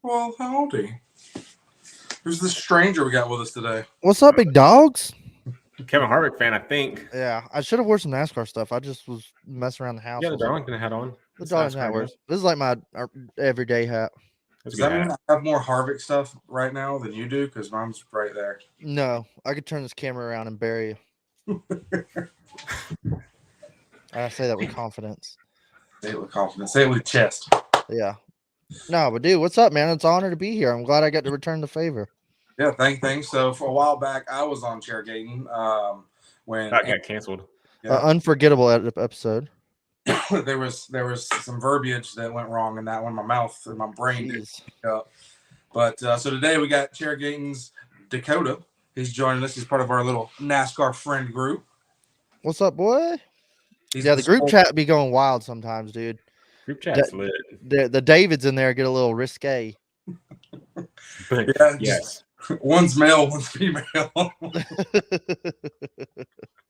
Well, howdy. Who's this stranger we got with us today? What's up, big dogs? Kevin Harvick fan, I think. Yeah, I should have wore some NASCAR stuff. I just was messing around the house. Yeah, the Darlington hat on. The Darlington hat wears. This is like my everyday hat. Does that mean I have more Harvick stuff right now than you do? Because mine's right there. No, I could turn this camera around and bury you. I say that with confidence. Say it with confidence. Say it with chest. Yeah. No, but dude, what's up, man? It's an honor to be here. I'm glad I got to return the favor. Yeah, thanks. So for a while back, I was on Chairgating when that got canceled. Yeah. Unforgettable episode. there was some verbiage that went wrong in that one. My mouth and my brain didn't pick up. But so today we got Chairgating's Dakota. He's joining us. He's part of our little NASCAR friend group. What's up, boy? Yeah, the group chat be going wild sometimes, dude. Group chat's lit. The Davids in there get a little risque. Yeah, yes. One's male, one's female.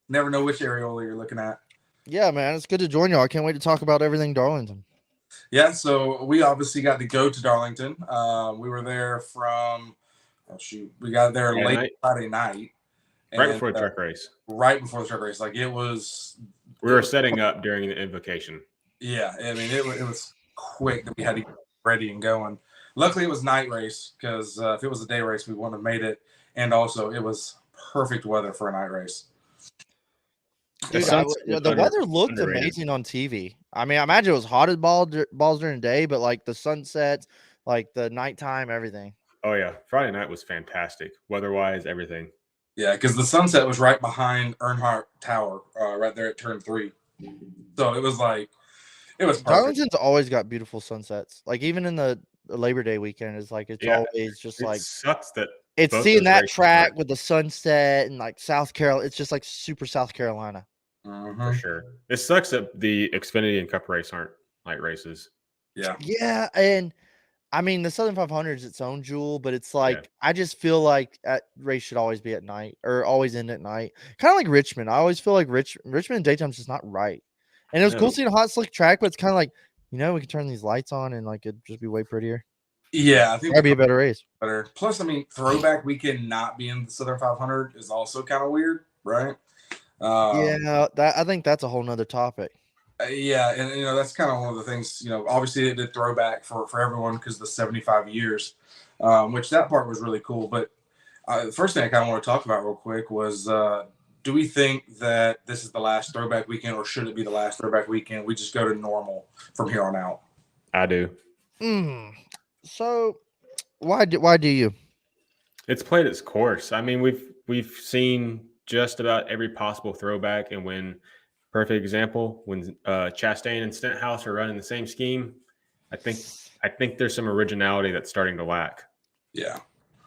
Never know which areola you're looking at. Yeah, man, it's good to join y'all. I can't wait to talk about everything Darlington. Yeah, so we obviously got to go to Darlington. We were there from, we got there late Friday night. Right before the truck race. Right before the truck race. Like it was. We were setting up during the invocation. Yeah, I mean, it was quick that we had to get ready and going. Luckily, it was night race because if it was a day race, we wouldn't have made it. And also, it was perfect weather for a night race. Dude, the weather looked amazing on TV. I mean, I imagine it was hot as balls during the day, but like the sunsets, like the nighttime, everything. Oh, yeah. Friday night was fantastic. Weather-wise, everything. Yeah, because the sunset was right behind Earnhardt Tower, right there at turn 3. So it was like, it was perfect. Darlington's always got beautiful sunsets. Like even in the Labor Day weekend, it's like it's always just it like sucks that it's seeing that track with the sunset and like South Carolina. It's just like super South Carolina. For sure. It sucks that the Xfinity and Cup race aren't night races. Yeah. Yeah, and I mean the Southern 500 is its own jewel, but it's like I just feel like race should always be at night or always end at night. Kind of like Richmond. I always feel like Richmond in daytime is just not right. And it was cool seeing a hot slick track, but it's kind of like, we could turn these lights on and like it'd just be way prettier. Yeah, I think that'd be a better race. Better. Plus, I mean, Throwback weekend not being the Southern 500 is also kind of weird, right? I think that's a whole nother topic. Yeah, and that's kind of one of the things. Obviously they did Throwback for everyone because the 75 years, which that part was really cool. But the first thing I kind of want to talk about real quick was. Do we think that this is the last Throwback weekend, or should it be the last Throwback weekend? We just go to normal from here on out. I do. So, why do you? It's played its course. I mean, we've seen just about every possible Throwback, and when perfect example when Chastain and Stenhouse are running the same scheme, I think there's some originality that's starting to lack. Yeah.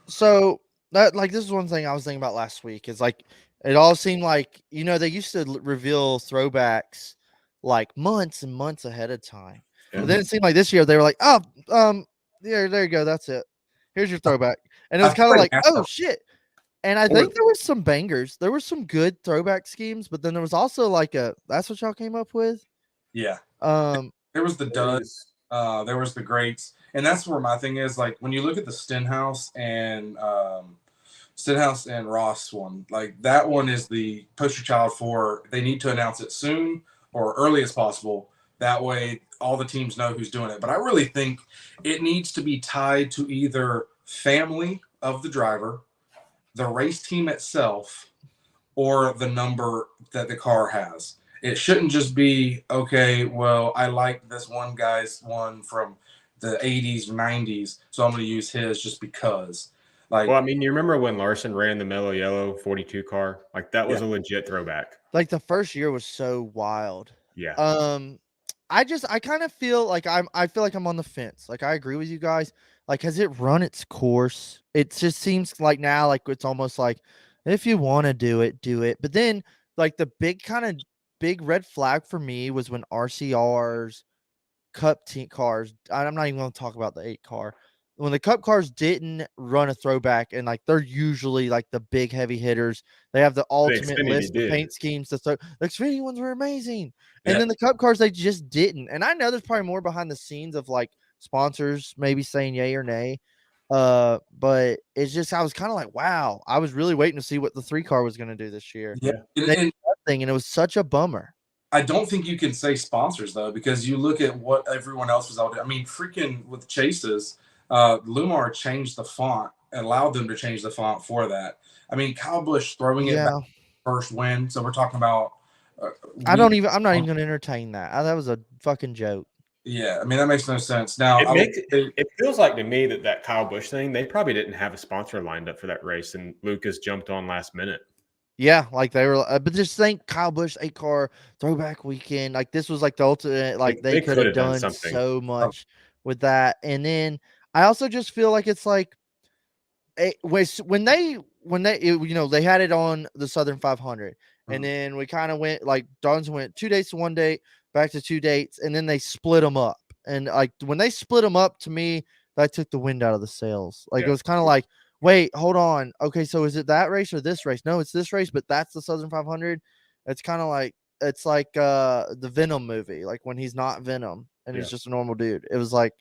So that this is one thing I was thinking about last week. Is like. It all seemed like, they used to reveal Throwbacks like months and months ahead of time. Yeah. But then it seemed like this year they were like, yeah, there you go. That's it. Here's your Throwback. And it was kind of like, oh, shit. And I think there was some bangers. There were some good Throwback schemes, but then there was also like that's what y'all came up with? Yeah. There was the duds. There was the greats. And that's where my thing is, like, when you look at the Stenhouse and Ross one, like that one is the poster child for they need to announce it soon or early as possible. That way all the teams know who's doing it. But I really think it needs to be tied to either family of the driver, the race team itself, or the number that the car has. It shouldn't just be, okay, well, I like this one guy's one from the 80s, 90s, so I'm going to use his just because. Like, well, I mean, you remember when Larson ran the mellow yellow 42 car? Like that was a legit Throwback. Like the first year was so wild. Yeah. I kind of feel like I feel like I'm on the fence. Like I agree with you guys. Like, has it run its course? It just seems like now, like it's almost like if you want to do it, do it. But then, like the big red flag for me was when RCR's Cup team cars. I'm not even going to talk about the 8 car. When the Cup cars didn't run a Throwback, and like they're usually like the big heavy hitters, they have the ultimate list of paint schemes to throw. The Xfinity ones were amazing, and then the Cup cars they just didn't. And I know there's probably more behind the scenes of like sponsors maybe saying yay or nay. But it's just I was kind of like, wow, I was really waiting to see what the 3-car was going to do this year. Yeah, They did nothing, and it was such a bummer. I don't think you can say sponsors though, because you look at what everyone else was out there. I mean, freaking with Chase's, Lumar changed the font, allowed them to change the font for that. I mean, Kyle Busch throwing it back first win. So we're talking about. I'm not even going to entertain that. That was a fucking joke. Yeah, I mean that makes no sense. Now it feels like to me that Kyle Busch thing, they probably didn't have a sponsor lined up for that race, and Lucas jumped on last minute. Yeah, like they were, but just think Kyle Busch 8-car throwback weekend. Like this was like the ultimate. Like they could have done so much with that. And then I also just feel like it's like when they they had it on the Southern 500, and then we kind of went like Darlington went 2 dates to 1 date, back to 2 dates, and then they split them up. And like when they split them up, to me, that took the wind out of the sails. Like it was kind of like, wait, hold on. Okay, so is it that race or this race? No, it's this race, but that's the Southern 500. It's kind of like the Venom movie, like when he's not Venom and he's just a normal dude. It was like,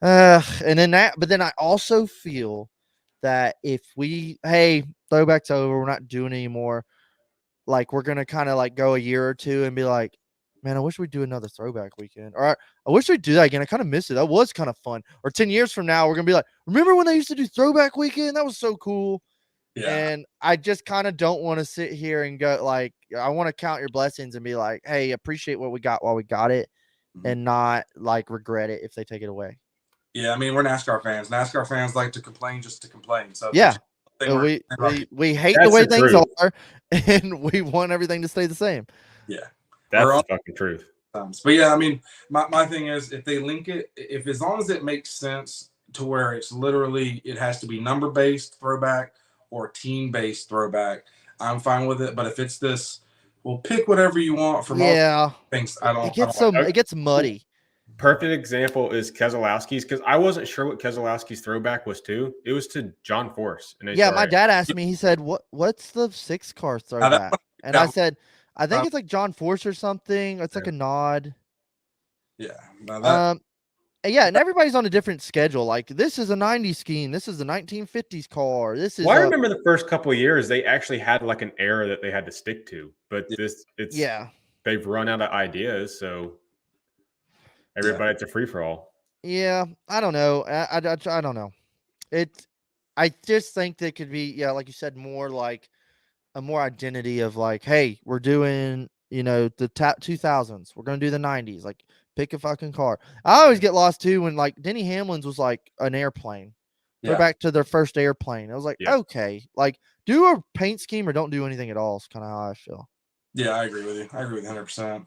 and then but then I also feel that if throwback's over, we're not doing anymore. Like we're gonna kind of like go a year or two and be like, man, I wish we'd do another throwback weekend. Or I wish we'd do that again. I kind of miss it. That was kind of fun. Or 10 years from now, we're gonna be like, remember when they used to do throwback weekend? That was so cool. Yeah. And I just kind of don't want to sit here and go like, I want to count your blessings and be like, hey, appreciate what we got while we got it, and not like regret it if they take it away. Yeah, I mean, we're NASCAR fans. NASCAR fans like to complain just to complain. So yeah, we hate the way things are, and we want everything to stay the same. Yeah, that's the fucking truth. But yeah, I mean, my thing is if they link it, if as long as it makes sense to where it's literally it has to be number based throwback or team based throwback, I'm fine with it. But if it's this, we'll pick whatever you want from all things. It gets muddy. Perfect example is Keselowski's, because I wasn't sure what Keselowski's throwback was to. It was to John Force. Yeah, my dad asked me. He said, "What's the 6-car throwback?" And I said, "I think it's like John Force or something. It's like a nod." Yeah. Yeah, and everybody's on a different schedule. Like this is a 90s scheme. This is a 1950s car. This is. Well, I remember the first couple of years they actually had like an era that they had to stick to, but they've run out of ideas, so. Everybody, it's a free for all. Yeah, I don't know. I don't know. I just think that could be, like you said, more like a more identity of like, hey, we're doing, the top 2000s. We're gonna do the 90s. Like, pick a fucking car. I always get lost too when like Denny Hamlin's was like an airplane. Go back to their first airplane. I was like, okay, like do a paint scheme or don't do anything at all. Is kind of how I feel. Yeah, I agree with you. I agree with 100%.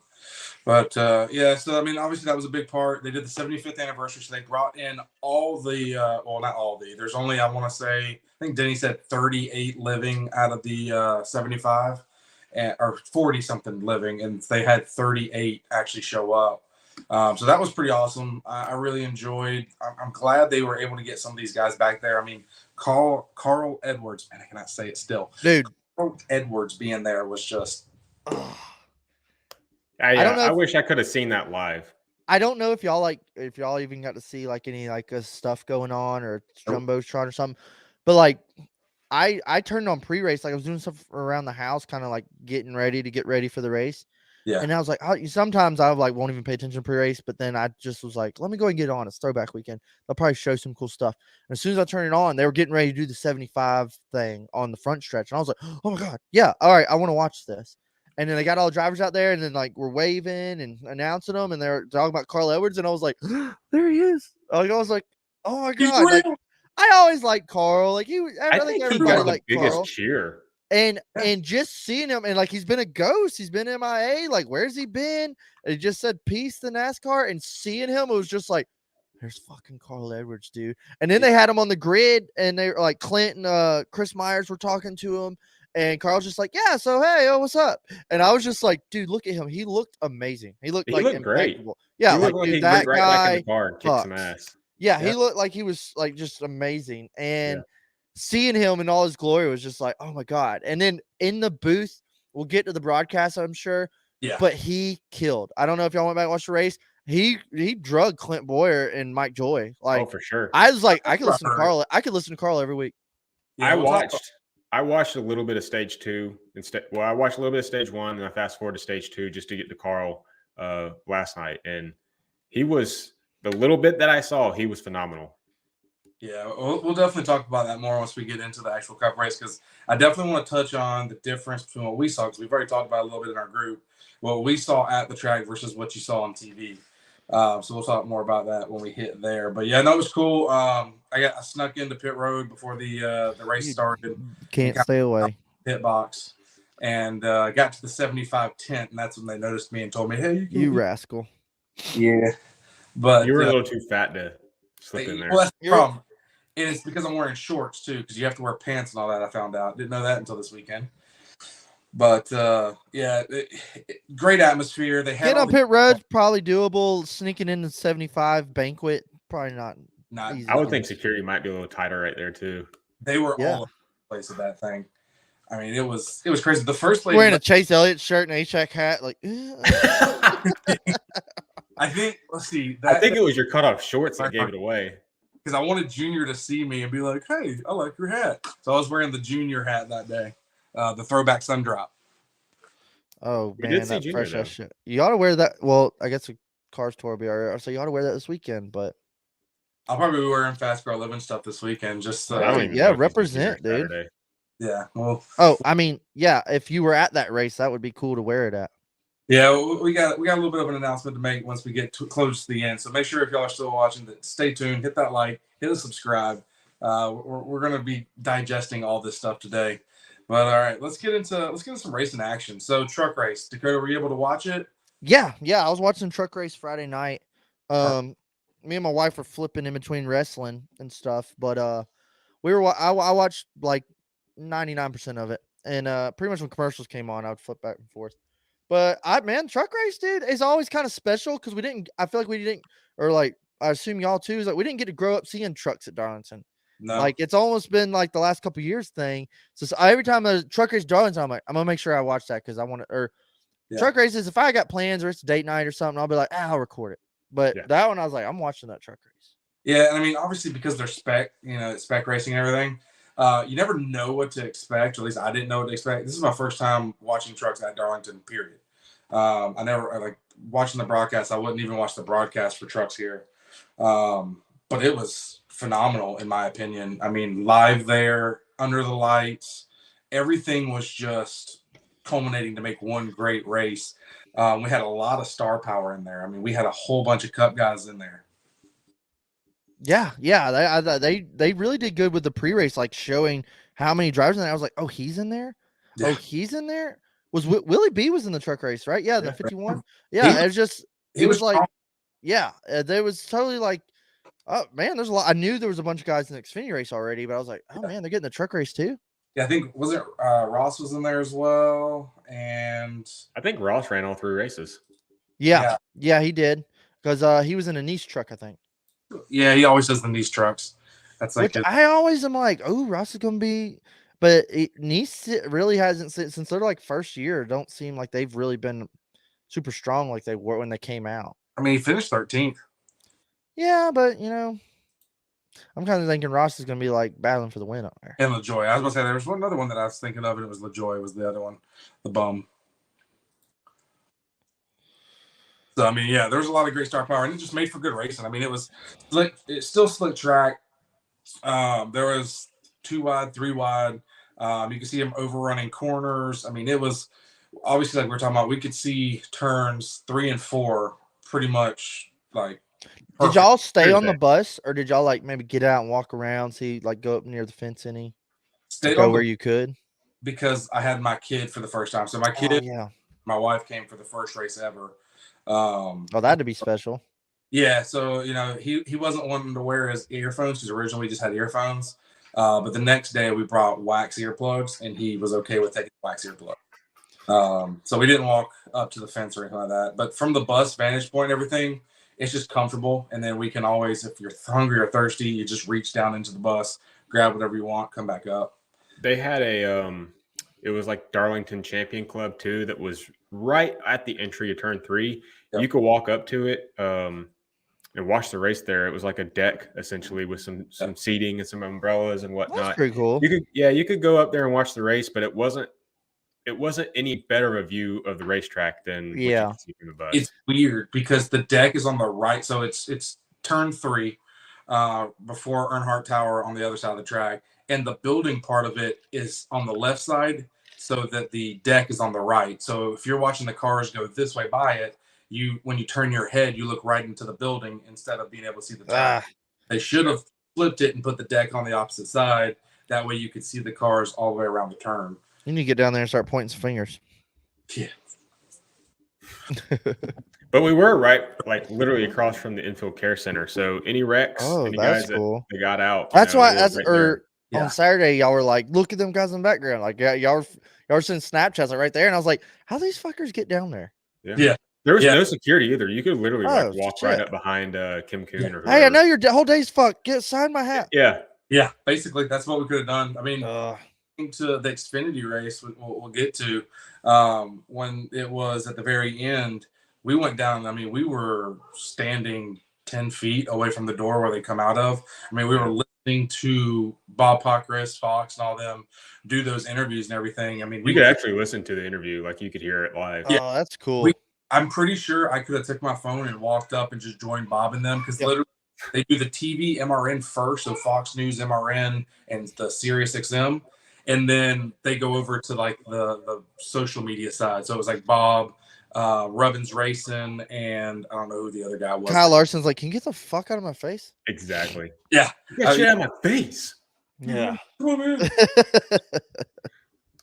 But so I mean, obviously that was a big part. They did the 75th anniversary, so they brought in all the not all the. There's only I want to say I think Denny said 38 living out of the 75, or 40 something living, and they had 38 actually show up. So that was pretty awesome. I really enjoyed. I'm glad they were able to get some of these guys back there. I mean, Carl Edwards, man, I cannot say it still, dude. Carl Edwards being there was just. I wish I could have seen that live. I don't know if y'all even got to see like any like stuff going on or jumbotron or something, but like I turned on pre-race, like I was doing stuff around the house, kind of like getting ready for the race. Yeah. And I was like, sometimes I won't even pay attention to pre-race, but then I just was like, let me go and get on. It's throwback weekend. They'll probably show some cool stuff. And as soon as I turned it on, they were getting ready to do the 75 thing on the front stretch. And I was like, oh my God, yeah, all right, I want to watch this. And then they got all the drivers out there, and then like we're waving and announcing them, and they're talking about Carl Edwards, and I was like, there he is. Like, I was like, oh my God. Like, I always like Carl. Like I think everybody liked the biggest cheer. And just seeing him, and like he's been a ghost, he's been MIA. Like, where's he been? And he just said peace to NASCAR, and seeing him, it was just like, there's fucking Carl Edwards, dude. And then they had him on the grid, and they were like Clint and Chris Myers were talking to him. And Carl's just like, yeah, so hey, what's up? And I was just like, dude, look at him. He looked amazing. He looked great. Yeah, he looked like dude, that guy. Back in the car and kicked some ass. Yeah, he looked like he was like just amazing. And seeing him in all his glory was just like, oh my God. And then in the booth, we'll get to the broadcast, I'm sure. Yeah. But he killed. I don't know if y'all went back and watched the race. he drugged Clint Boyer and Mike Joy. Oh, Like for sure. I was like, I That's could what listen I to heard. Carl. I could listen to Carl every week. Yeah, I watched a little bit of stage 2 instead. Well, I watched a little bit of stage 1 and I fast forward to stage 2 just to get to Carl last night. And he was the little bit that I saw, he was phenomenal. Yeah, we'll definitely talk about that more once we get into the actual cup race, because I definitely want to touch on the difference between what we saw, because we've already talked about it a little bit in our group, what we saw at the track versus what you saw on TV. So we'll talk more about that when we hit there. But yeah, no, it was cool. I snuck into pit road before the race You started. can't stay away. Pit box, and got to the 75 tent, and that's when they noticed me and told me, "Hey, You rascal." yeah." But You were a little too fat to slip in there. well, that's the problem. And it's because I'm wearing shorts too, because you have to wear pants and all that. I found out. Didn't know that until this weekend. But yeah, great atmosphere. They had Getting all on the, pit road probably doable. Sneaking in the 75 banquet probably not easy. I would think security might be a little tighter right there too. They were all over the place with that thing. I mean, it was crazy. The first lady wearing a Chase Elliott shirt and a HAC hat, like. I think. Let's see. I think it was your cutoff shorts that gave it away. Because I wanted Junior to see me and be like, "Hey, I like your hat." So I was wearing the Junior hat that day, the throwback sun drop. Oh We man, did see that Junior, fresh though. ass shit. You ought to wear that. Well, I guess the Cars tour will be alright. So you ought to wear that this weekend. But I'll probably be wearing Fascar 11 stuff this weekend. Just I don't even yeah, know if he's gonna be represent, there dude. Saturday. yeah. Well. Oh, I mean, yeah. If you were at that race, that would be cool to wear it at. Yeah, we got a little bit of an announcement to make once we get close to the end. So make sure if y'all are still watching, that stay tuned, hit that like, hit a subscribe. We're going to be digesting all this stuff today. But all right, let's get into some racing action. So truck race, Dakota, were you able to watch it? Yeah. I was watching truck race Friday night. Me and my wife were flipping in between wrestling and stuff, but I watched like 99% of it, and pretty much when commercials came on, I would flip back and forth. But truck race, dude, is always kind of special because I feel like we didn't, or like I assume y'all too, is like we didn't get to grow up seeing trucks at Darlington. No. Like it's almost been like the last couple years thing. So every time there's truck race Darlington, I'm like, I'm gonna make sure I watch that because I want to. Or truck races, if I got plans or it's date night or something, I'll be like, I'll record it. But that one, I was like, I'm watching that truck race. Yeah, I mean, obviously because they're spec racing and everything. You never know what to expect. Or at least I didn't know what to expect. This is my first time watching trucks at Darlington. Period. I never like watching the broadcast. I wouldn't even watch the broadcast for trucks here. But it was phenomenal in my opinion. I mean, live there under the lights, everything was just culminating to make one great race. We had a lot of star power in there. I mean, we had a whole bunch of Cup guys in there. Yeah, they really did good with the pre-race, like showing how many drivers in there. I was like, oh, he's in there. Yeah. Oh, he's in there. Was Willie B was in the truck race, right? Yeah, the 51. Yeah, it was like, yeah, there was totally like, oh man, there's a lot. I knew there was a bunch of guys in the Xfinity race already, but I was like, oh man, they're getting the truck race too. Yeah, I think was it Ross was in there as well, and I think Ross ran all 3 races. Yeah, he did because he was in a niche truck, I think. Yeah, he always does the niche trucks. That's like I always am like, oh, Ross is gonna be, but Nice really hasn't since they're like first year. Don't seem like they've really been super strong like they were when they came out. I mean, he finished 13th. Yeah, but I'm kind of thinking Ross is gonna be like battling for the win up there. And LaJoy. I was gonna say there was another one that I was thinking of, and it was LaJoy was the other one, the bum. So I mean, yeah, there was a lot of great star power, and it just made for good racing. I mean, it was slick. It's still slick track. There was 2 wide, 3 wide. You could see him overrunning corners. I mean, it was obviously like we're talking about. We could see turns 3 and 4 pretty much like. Perfect. Did y'all stay on the bus, or did y'all like maybe get out and walk around, see like go up near the fence any? Stayed on where you could. Because I had my kid for the first time. So my kid, my wife came for the first race ever. That'd be special. Yeah, so he wasn't wanting to wear his earphones because originally we just had earphones. But the next day we brought wax earplugs, and he was okay with taking wax earplugs. So we didn't walk up to the fence or anything like that. But from the bus vantage point and everything, it's just comfortable. And then we can always, if you're hungry or thirsty, you just reach down into the bus, grab whatever you want, come back up. They had a It was like Darlington Champion Club too. That was right at the entry of turn 3. Yep. You could walk up to it and watch the race there. It was like a deck essentially with some seating and some umbrellas and whatnot. That's pretty cool. You could go up there and watch the race, but it wasn't any better of a view of the racetrack than what you could see from the bus. It's weird because the deck is on the right, so it's turn 3 before Earnhardt Tower on the other side of the track, and the building part of it is on the left side, so that the deck is on the right. So if you're watching the cars go this way by it, when you turn your head, you look right into the building instead of being able to see the track. They should have flipped it and put the deck on the opposite side. That way you could see the cars all the way around the turn. You need to get down there and start pointing some fingers. Yeah. But we were right, like literally across from the infield care center. So any wrecks, any guys cool. that got out. That's why on Saturday y'all were like, look at them guys in the background. Like y'all were sending Snapchats like right there, and I was like, how these fuckers get down there? Yeah. There was no security either. You could literally walk right up behind Kim Kuhn or whoever. Hey, I know your whole day's fucked. Sign my hat. Yeah. Basically, that's what we could have done. I mean, to the Xfinity race, we'll get to when it was at the very end. We went down. I mean, we were standing 10 feet away from the door where they come out of. I mean, we were listening to Bob Pockris, Fox, and all them do those interviews and everything. I mean, we could actually listen to the interview, like you could hear it live. Oh, that's cool. I'm pretty sure I could have took my phone and walked up and just joined Bob and them, because literally they do the TV MRN first, so Fox News MRN and the Sirius XM, and then they go over to like the social media side. So it was like Bob, Rubbins Racing, and I don't know who the other guy was. Kyle Larson's like, can you get the fuck out of my face? Exactly. Yeah. Get shit out of my face. Yeah.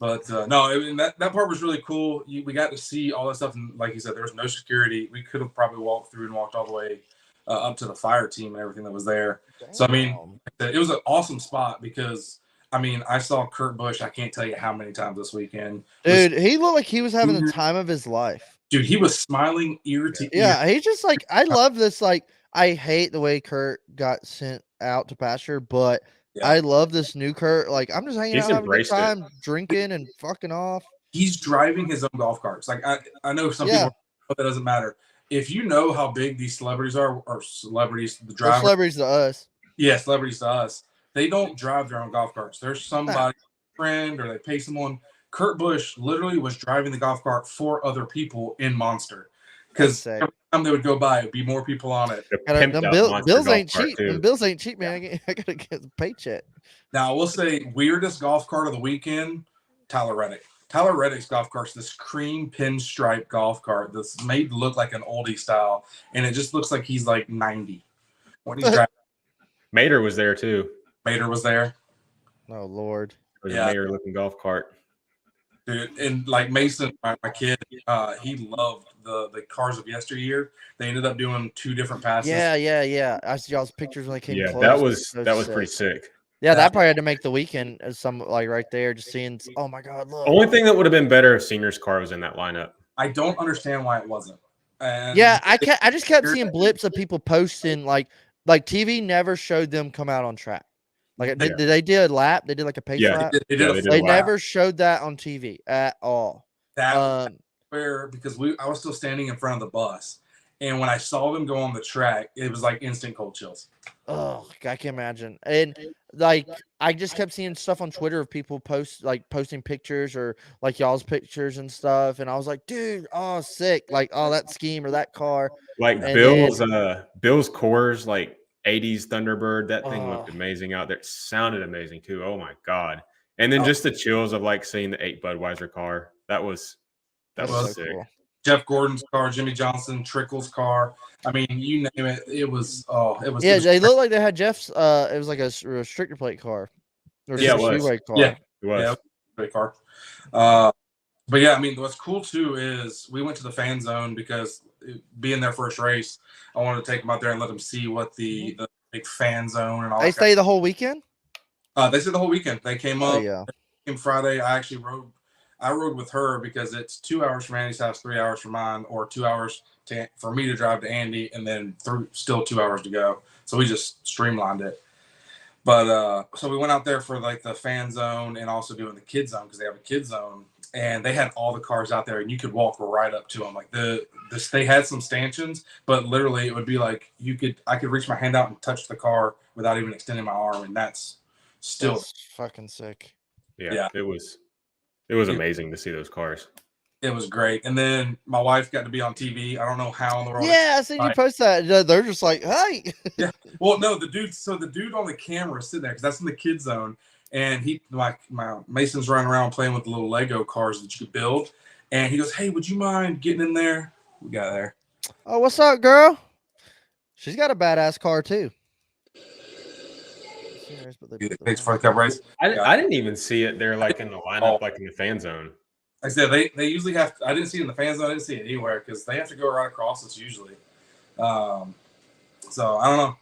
But no, I mean, that part was really cool. We got to see all that stuff, and like you said, there was no security. We could have probably walked through and walked all the way up to the fire team and everything that was there. Damn. So I mean, it was an awesome spot because I mean, I saw Kurt Busch. I can't tell you how many times this weekend. Dude, he looked like he was having the time of his life. Dude, he was smiling ear to ear. Yeah, he's just like, I love this. Like, I hate the way Kurt got sent out to pasture, but I love this new Kurt. Like, I'm just hanging out, having a good time, drinking and fucking off. He's driving his own golf carts. Like, I know some people, but that doesn't matter. If you know how big these celebrities are, or celebrities, the drivers. Celebrities to us. Yeah, celebrities to us. They don't drive their own golf carts. There's somebody, friend, or they pay someone. Kurt Busch literally was driving the golf cart for other people in Monster. Because every time they would go by, it'd be more people on it. Bills ain't cheap. Bills ain't cheap, man. I gotta get the paycheck. Now, I will say, weirdest golf cart of the weekend, Tyler Reddick. Tyler Reddick's golf cart's this cream pinstripe golf cart that's made to look like an oldie style, and it just looks like he's like 90 when he's driving. Mater was there too. Mater was there. Oh Lord. It was a Mater looking golf cart. Dude, and like Mason, my kid, he loved the cars of yesteryear. They ended up doing 2 different passes. Yeah. I see y'all's pictures when they came close. that was pretty sick. Yeah, that probably had to make the weekend. Some like right there, just seeing. Oh my God! Look. Only thing that would have been better if Senior's car was in that lineup. I don't understand why it wasn't. And I just kept seeing blips of people posting like TV never showed them come out on track. Like did they did a lap? They did like a pace lap. They never showed that on TV at all. That where because I was still standing in front of the bus, and when I saw them go on the track, it was like instant cold chills. Oh, I can imagine. And like I just kept seeing stuff on Twitter of people posting pictures or like y'all's pictures and stuff, and I was like, dude, oh sick, like that scheme or that car. Like Bill's Coors like 80s Thunderbird, that thing looked amazing out there. It sounded amazing too. Oh my God. And then just the chills of like seeing the 8 Budweiser car. That was sick. Cool. Jeff Gordon's car, Jimmy Johnson, Trickle's car. I mean, you name it. It was. Yeah, they looked like they had Jeff's. It was like a restrictor plate car. Or it was. Car. Yeah, it was. Yeah, great car. But yeah, I mean, what's cool too is we went to the fan zone because being their first race, I wanted to take them out there and let them see what the big fan zone and all. They stay the whole weekend. They stayed the whole weekend. They came up. Yeah. Came Friday. I rode with her because it's 2 hours from Andy's house, 3 hours from mine, or 2 hours for me to drive to Andy, and then still 2 hours to go. So we just streamlined it. But so we went out there for like the fan zone and also doing the kid zone because they have a kid zone, and they had all the cars out there, and you could walk right up to them. Like they had some stanchions, but literally it would be like I could reach my hand out and touch the car without even extending my arm, and that's still That's fucking sick. Yeah. It was amazing to see those cars. It was great. And then my wife got to be on TV. I don't know how in the world. Yeah, I seen you post that. They're just like, hey. Yeah. Well, no, the dude on the camera is sitting there because that's in the kid zone. And my Mason's running around playing with the little Lego cars that you could build. And he goes, hey, would you mind getting in there? We got there. Oh, what's up, girl? She's got a badass car too. Thanks for the cup race. I didn't even see it there, like in the lineup, like in the fan zone. Like I said, they usually have. I didn't see it in the fan zone. I didn't see it anywhere because they have to go right across us usually. So I don't know,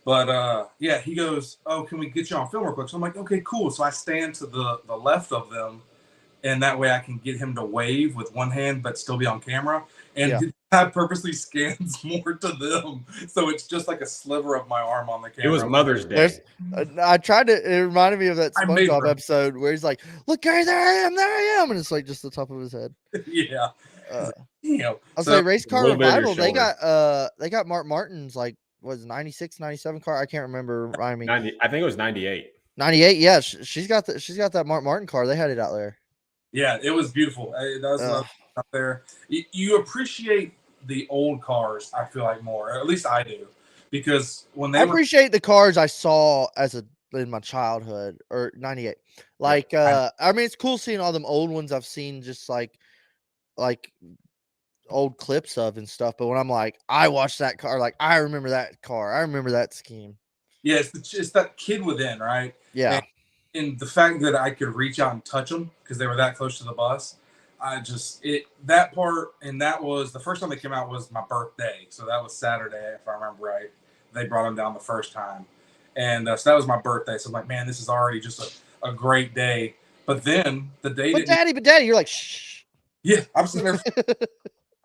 but yeah, he goes, "Oh, can we get you on film real quick?" So I'm like, "Okay, cool." So I stand to the left of them, and that way I can get him to wave with one hand but still be on camera. And I purposely scans more to them, so it's just like a sliver of my arm on the camera. It was Mother's Day. I tried to. It reminded me of that SpongeBob episode where he's like, "Look, Gary, there I am," and it's like just the top of his head. Yeah. I'll say Race Car Revival. They got Mark Martin's like was 96, 97 car. I can't remember. I mean, 90. I think it was 98. 98. Yeah, she's got that Mark Martin car. They had it out there. Yeah, it was beautiful. That was out there. You appreciate the old cars, I feel like, more. At least I do, because when they appreciate the cars I saw in my childhood or 98. Like, I mean, it's cool seeing all them old ones I've seen just like old clips of and stuff. But when I'm like, I watched that car, like I remember that car. I remember that scheme. Yeah, it's that kid within, right? Yeah. And the fact that I could reach out and touch them because they were that close to the bus, that part, and that was the first time they came out was my birthday. So that was Saturday, if I remember right. They brought them down the first time. And so that was my birthday. So I'm like, man, this is already just a great day. But then the day But daddy, you're like, shh. Yeah, I'm sitting there.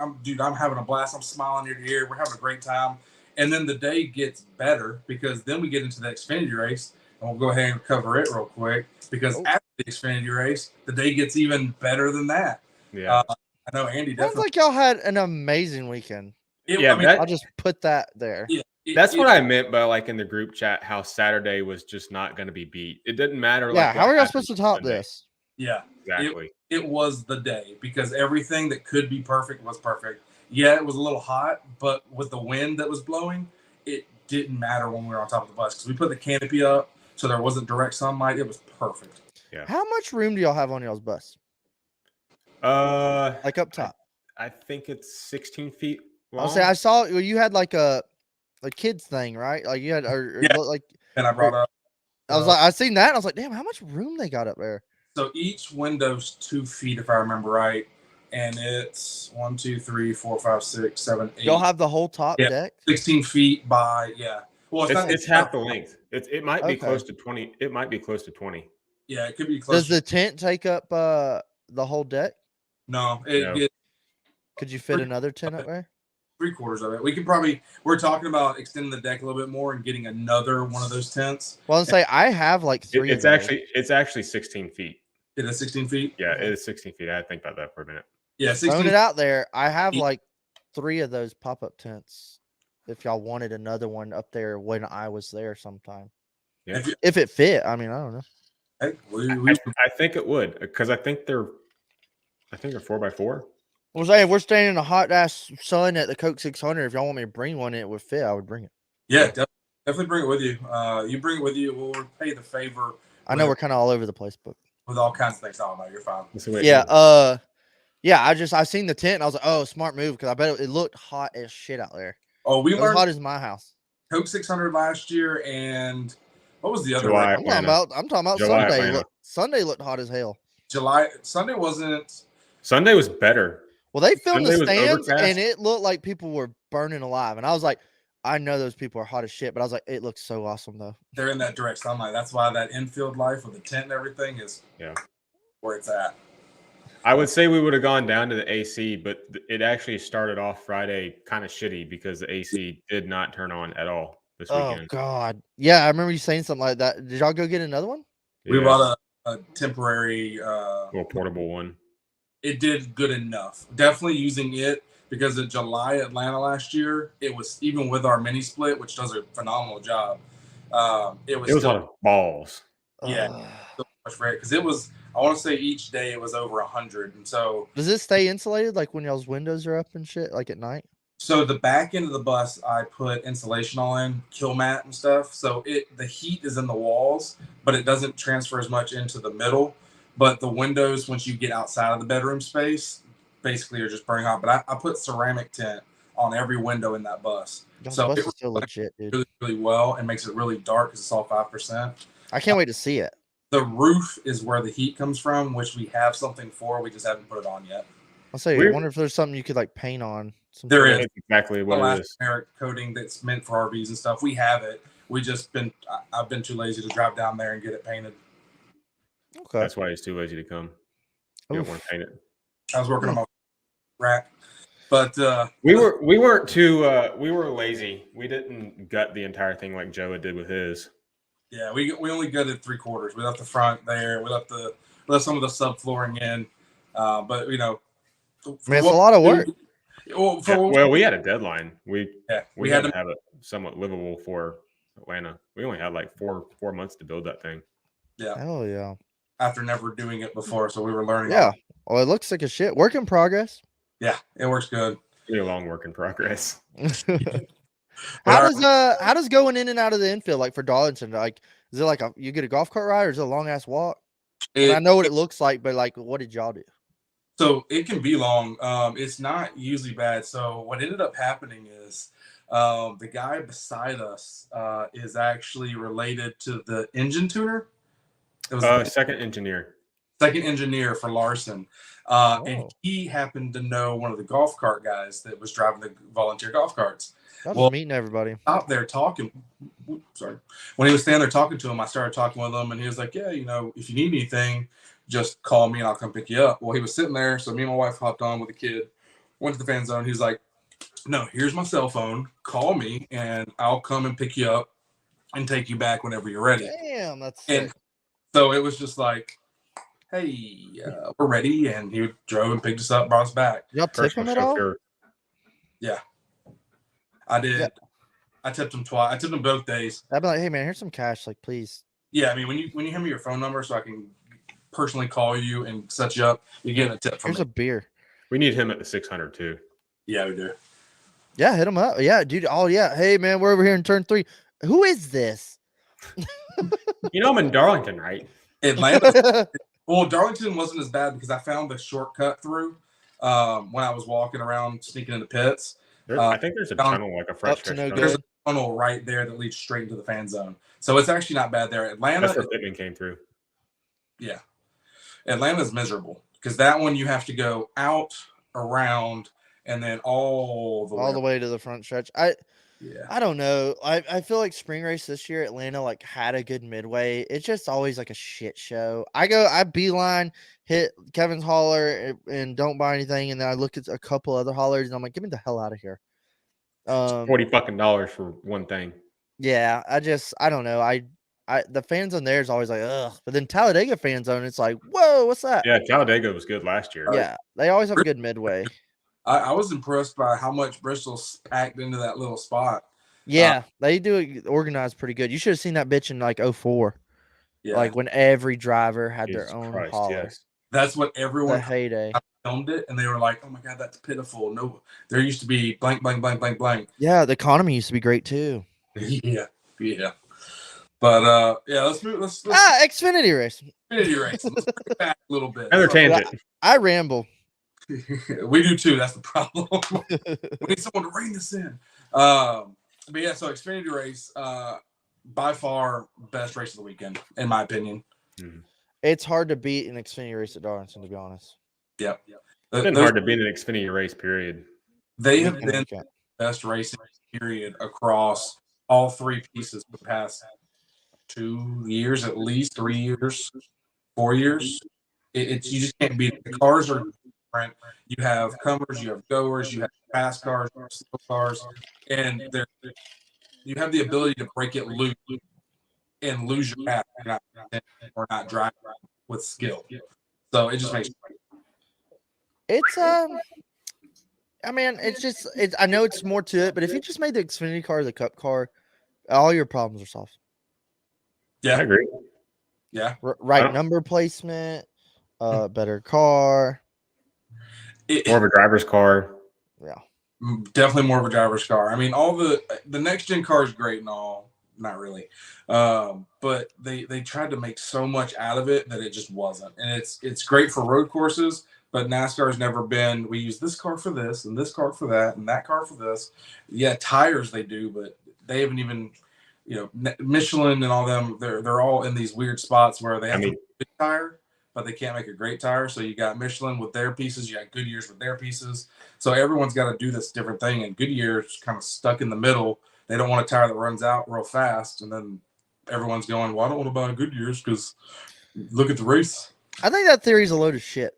I'm having a blast. I'm smiling ear to ear. We're having a great time. And then the day gets better because then we get into the Xfinity race. And we'll go ahead and cover it real quick because after the Xfinity race, the day gets even better than that. Yeah. I know Andy definitely. Sounds like y'all had an amazing weekend. I'll just put that there. Yeah, that's what I meant by like in the group chat, how Saturday was just not going to be beat. It didn't matter. Yeah, how are y'all supposed to top this? Yeah, exactly. It was the day because everything that could be perfect was perfect. Yeah, it was a little hot, but with the wind that was blowing, it didn't matter when we were on top of the bus because we put the canopy up so there wasn't direct sunlight. It was perfect. Yeah. How much room do y'all have on y'all's bus? Like up top. I think it's 16 feet long. I'll say I saw you had like a kids thing, right? Like you had like. And I brought up. I was like, I seen that. And I was like, damn, how much room they got up there? So each window's 2 feet, if I remember right, and it's 1, 2, 3, 4, 5, 6, 7, 8. Y'all have the whole top deck. 16 feet by Well, it's half the length. It might be close to 20. It might be close to 20. Yeah, it could be close. Does the tent take up the whole deck? No, Could you fit another tent up there? 3/4 of it. We could probably. We're talking about extending the deck a little bit more and getting another one of those tents. Well, I'll say I have like 3. It's actually 16 feet. It is 16 feet. Yeah, it is 16 feet. I had to think about that for a minute. Yeah, 16. Throwing it out there. I have like 3 of those pop-up tents. If y'all wanted another one up there when I was there sometime. Yeah. If it fit, I mean, I don't know. Hey, I think it would because I think they're 4x4. Well, say if we're staying in a hot ass sun at the Coke 600, if y'all want me to bring one, it would fit. I would bring it. Yeah, definitely bring it with you. You bring it with you. We'll pay the favor. I know we're kind of all over the place, but with all kinds of things. I don't know. You're fine. Yeah. I seen the tent and I was like, oh, smart move because I bet it looked hot as shit out there. Oh, we learned hot as my house. Coke 600 last year, and what was the other one? I'm talking about Sunday. Sunday looked hot as hell. Sunday wasn't. Sunday was better. Well, they filmed the stands and it looked like people were burning alive, and I was like, I know those people are hot as shit, but I was like, it looks so awesome though. They're in that direct sunlight. That's why that infield life with the tent and everything is where it's at. I would say we would have gone down to the AC, but it actually started off Friday kind of shitty because the AC did not turn on at all. this Oh weekend. God, yeah, I remember you saying something like that. Did y'all go get another one? We Yeah, bought a temporary. little portable one. It did good enough. Definitely using it because in July Atlanta last year, it was even with our mini split, which does a phenomenal job. It was It was a still lot of balls. yeah, so much rare because it was. I want to say each day it was over 100, and Does it stay insulated like when y'all's windows are up and shit, like at night? so the back end of the bus I put insulation all in, kill mat and stuff. So the heat is in the walls, but it doesn't transfer as much into the middle. But the windows, once you get outside of the bedroom space, basically are just burning hot. But I put ceramic tint on every window in that bus. Y'all's So bus it is still legit, dude. really, really well and makes it really dark because it's all 5%. I can't wait to see it. The roof is where the heat comes from, which we have something for. We just haven't put it on yet. I'll say, I Weird. wonder if there's something you could like paint on. There is. That's exactly what it is. Elastomeric coating that's meant for RVs and stuff. We have it. I've been too lazy to drive down there and get it painted. Okay. That's why he's too lazy to come. You don't want to paint it. I was working on my rack, but We were lazy. We didn't gut the entire thing like Joe did with his. yeah, we only gutted 3/4. We left the front there. We left some of the subflooring in, but you know, Man, it's a lot of work. Well, we had a deadline. We we had had to have it somewhat livable for Atlanta. We only had like four months to build that thing. Yeah. Hell yeah. After never doing it before, so we were learning. Yeah. Oh, it looks like a shit. Work in progress. Yeah, it works good. Pretty long work in progress. How does going in and out of the infield like for Darlington? Like, is it like you get a golf cart ride or is it a long ass walk? I know what it looks like, but like, what did y'all do? So it can be long. It's not usually bad. So what ended up happening is the guy beside us is actually related to the engine tuner. It was second engineer for Larson. And he happened to know one of the golf cart guys that was driving the volunteer golf carts. I'm just meeting everybody. Out there talking. Sorry. When he was standing there talking to him, I started talking with him, and he was like, yeah, you know, if you need anything, just call me and I'll come pick you up. Well, he was sitting there, so me and my wife hopped on with the kid, went to the fan zone. He's like, no, here's my cell phone. Call me, and I'll come and pick you up and take you back whenever you're ready. Damn, that's sick. And so it was just like, hey, we're ready. And he drove and picked us up, brought us back. Y'all tip him at all? Yeah. I did. Yeah. I tipped him twice. I tipped him both days. I'd be like, hey, man, here's some cash. Like, please. Yeah, I mean, when you hand me your phone number so I can personally call you and set you up, you get a tip from me. Here's a beer. We need him at the 600 too. Yeah, we do. Yeah, hit him up. Yeah, dude. Oh, yeah. Hey, man, we're over here in turn 3. Who is this? You know I'm in Darlington, right? Atlanta. Well, Darlington wasn't as bad because I found the shortcut through when I was walking around sneaking into pits. I think there's a tunnel, like a fresh tunnel. There's a tunnel right there that leads straight into the fan zone. So it's actually not bad there. Atlanta. That's where Pittman came through. Yeah. Atlanta's miserable because that one you have to go out, around, and then all the way to the front stretch. I don't know. I feel like spring race this year, Atlanta like had a good midway. It's just always like a shit show. I beeline, hit Kevin's hauler and don't buy anything, and then I look at a couple other haulers and I'm like, get me the hell out of here. $40 for one thing. Yeah, I don't know. The fan zone there is always like, ugh. But then Talladega fan zone, it's like, whoa, what's that? Yeah, Talladega was good last year. Yeah, they always have a good midway. I was impressed by how much Bristol's packed into that little spot. Yeah, they do it organized pretty good. You should have seen that bitch in like 04. Yeah. Like when every driver had their own hauler. Yes. That's what everyone heyday. filmed it, and they were like, oh my God, that's pitiful. No, there used to be blank, blank, blank, blank, blank. Yeah, the economy used to be great too. Yeah. But let's move. Let's Xfinity race. Xfinity race. Let's bring it back a little bit. Another tangent. I ramble. We do too. That's the problem. We need someone to rein this in. But yeah, so Xfinity race, by far best race of the weekend, in my opinion. Mm-hmm. It's hard to beat an Xfinity race at Darlington, to be honest. Yep. It's been hard to beat an Xfinity race, period. They have been the best racing period across all three pieces for the past 2 years, at least 3 years, 4 years. You just can't beat it. The cars are different. You have comers, you have goers, you have fast cars, you have slow cars, and you have the ability to break it loose and lose your path or not drive with skill. So it just makes It's I mean, it's just I know it's more to it, but if you just made the Xfinity car the Cup car, all your problems are solved. I agree. Yeah. Right number placement, better car. More of a driver's car. Yeah. Definitely more of a driver's car. I mean, all the next gen car is great and all, not really, but they tried to make so much out of it that it just wasn't. And it's great for road courses, but NASCAR's never been. We use this car for this and this car for that and that car for this. Yeah, tires they do, but they haven't even, Michelin and all them. They're all in these weird spots where they have to make a good tire, but they can't make a great tire. So you got Michelin with their pieces, you got Goodyear's with their pieces. So everyone's got to do this different thing, and Goodyear's kind of stuck in the middle. They don't want a tire that runs out real fast, and then everyone's going, well, I don't want to buy Goodyear's because look at the race. I think that theory is a load of shit.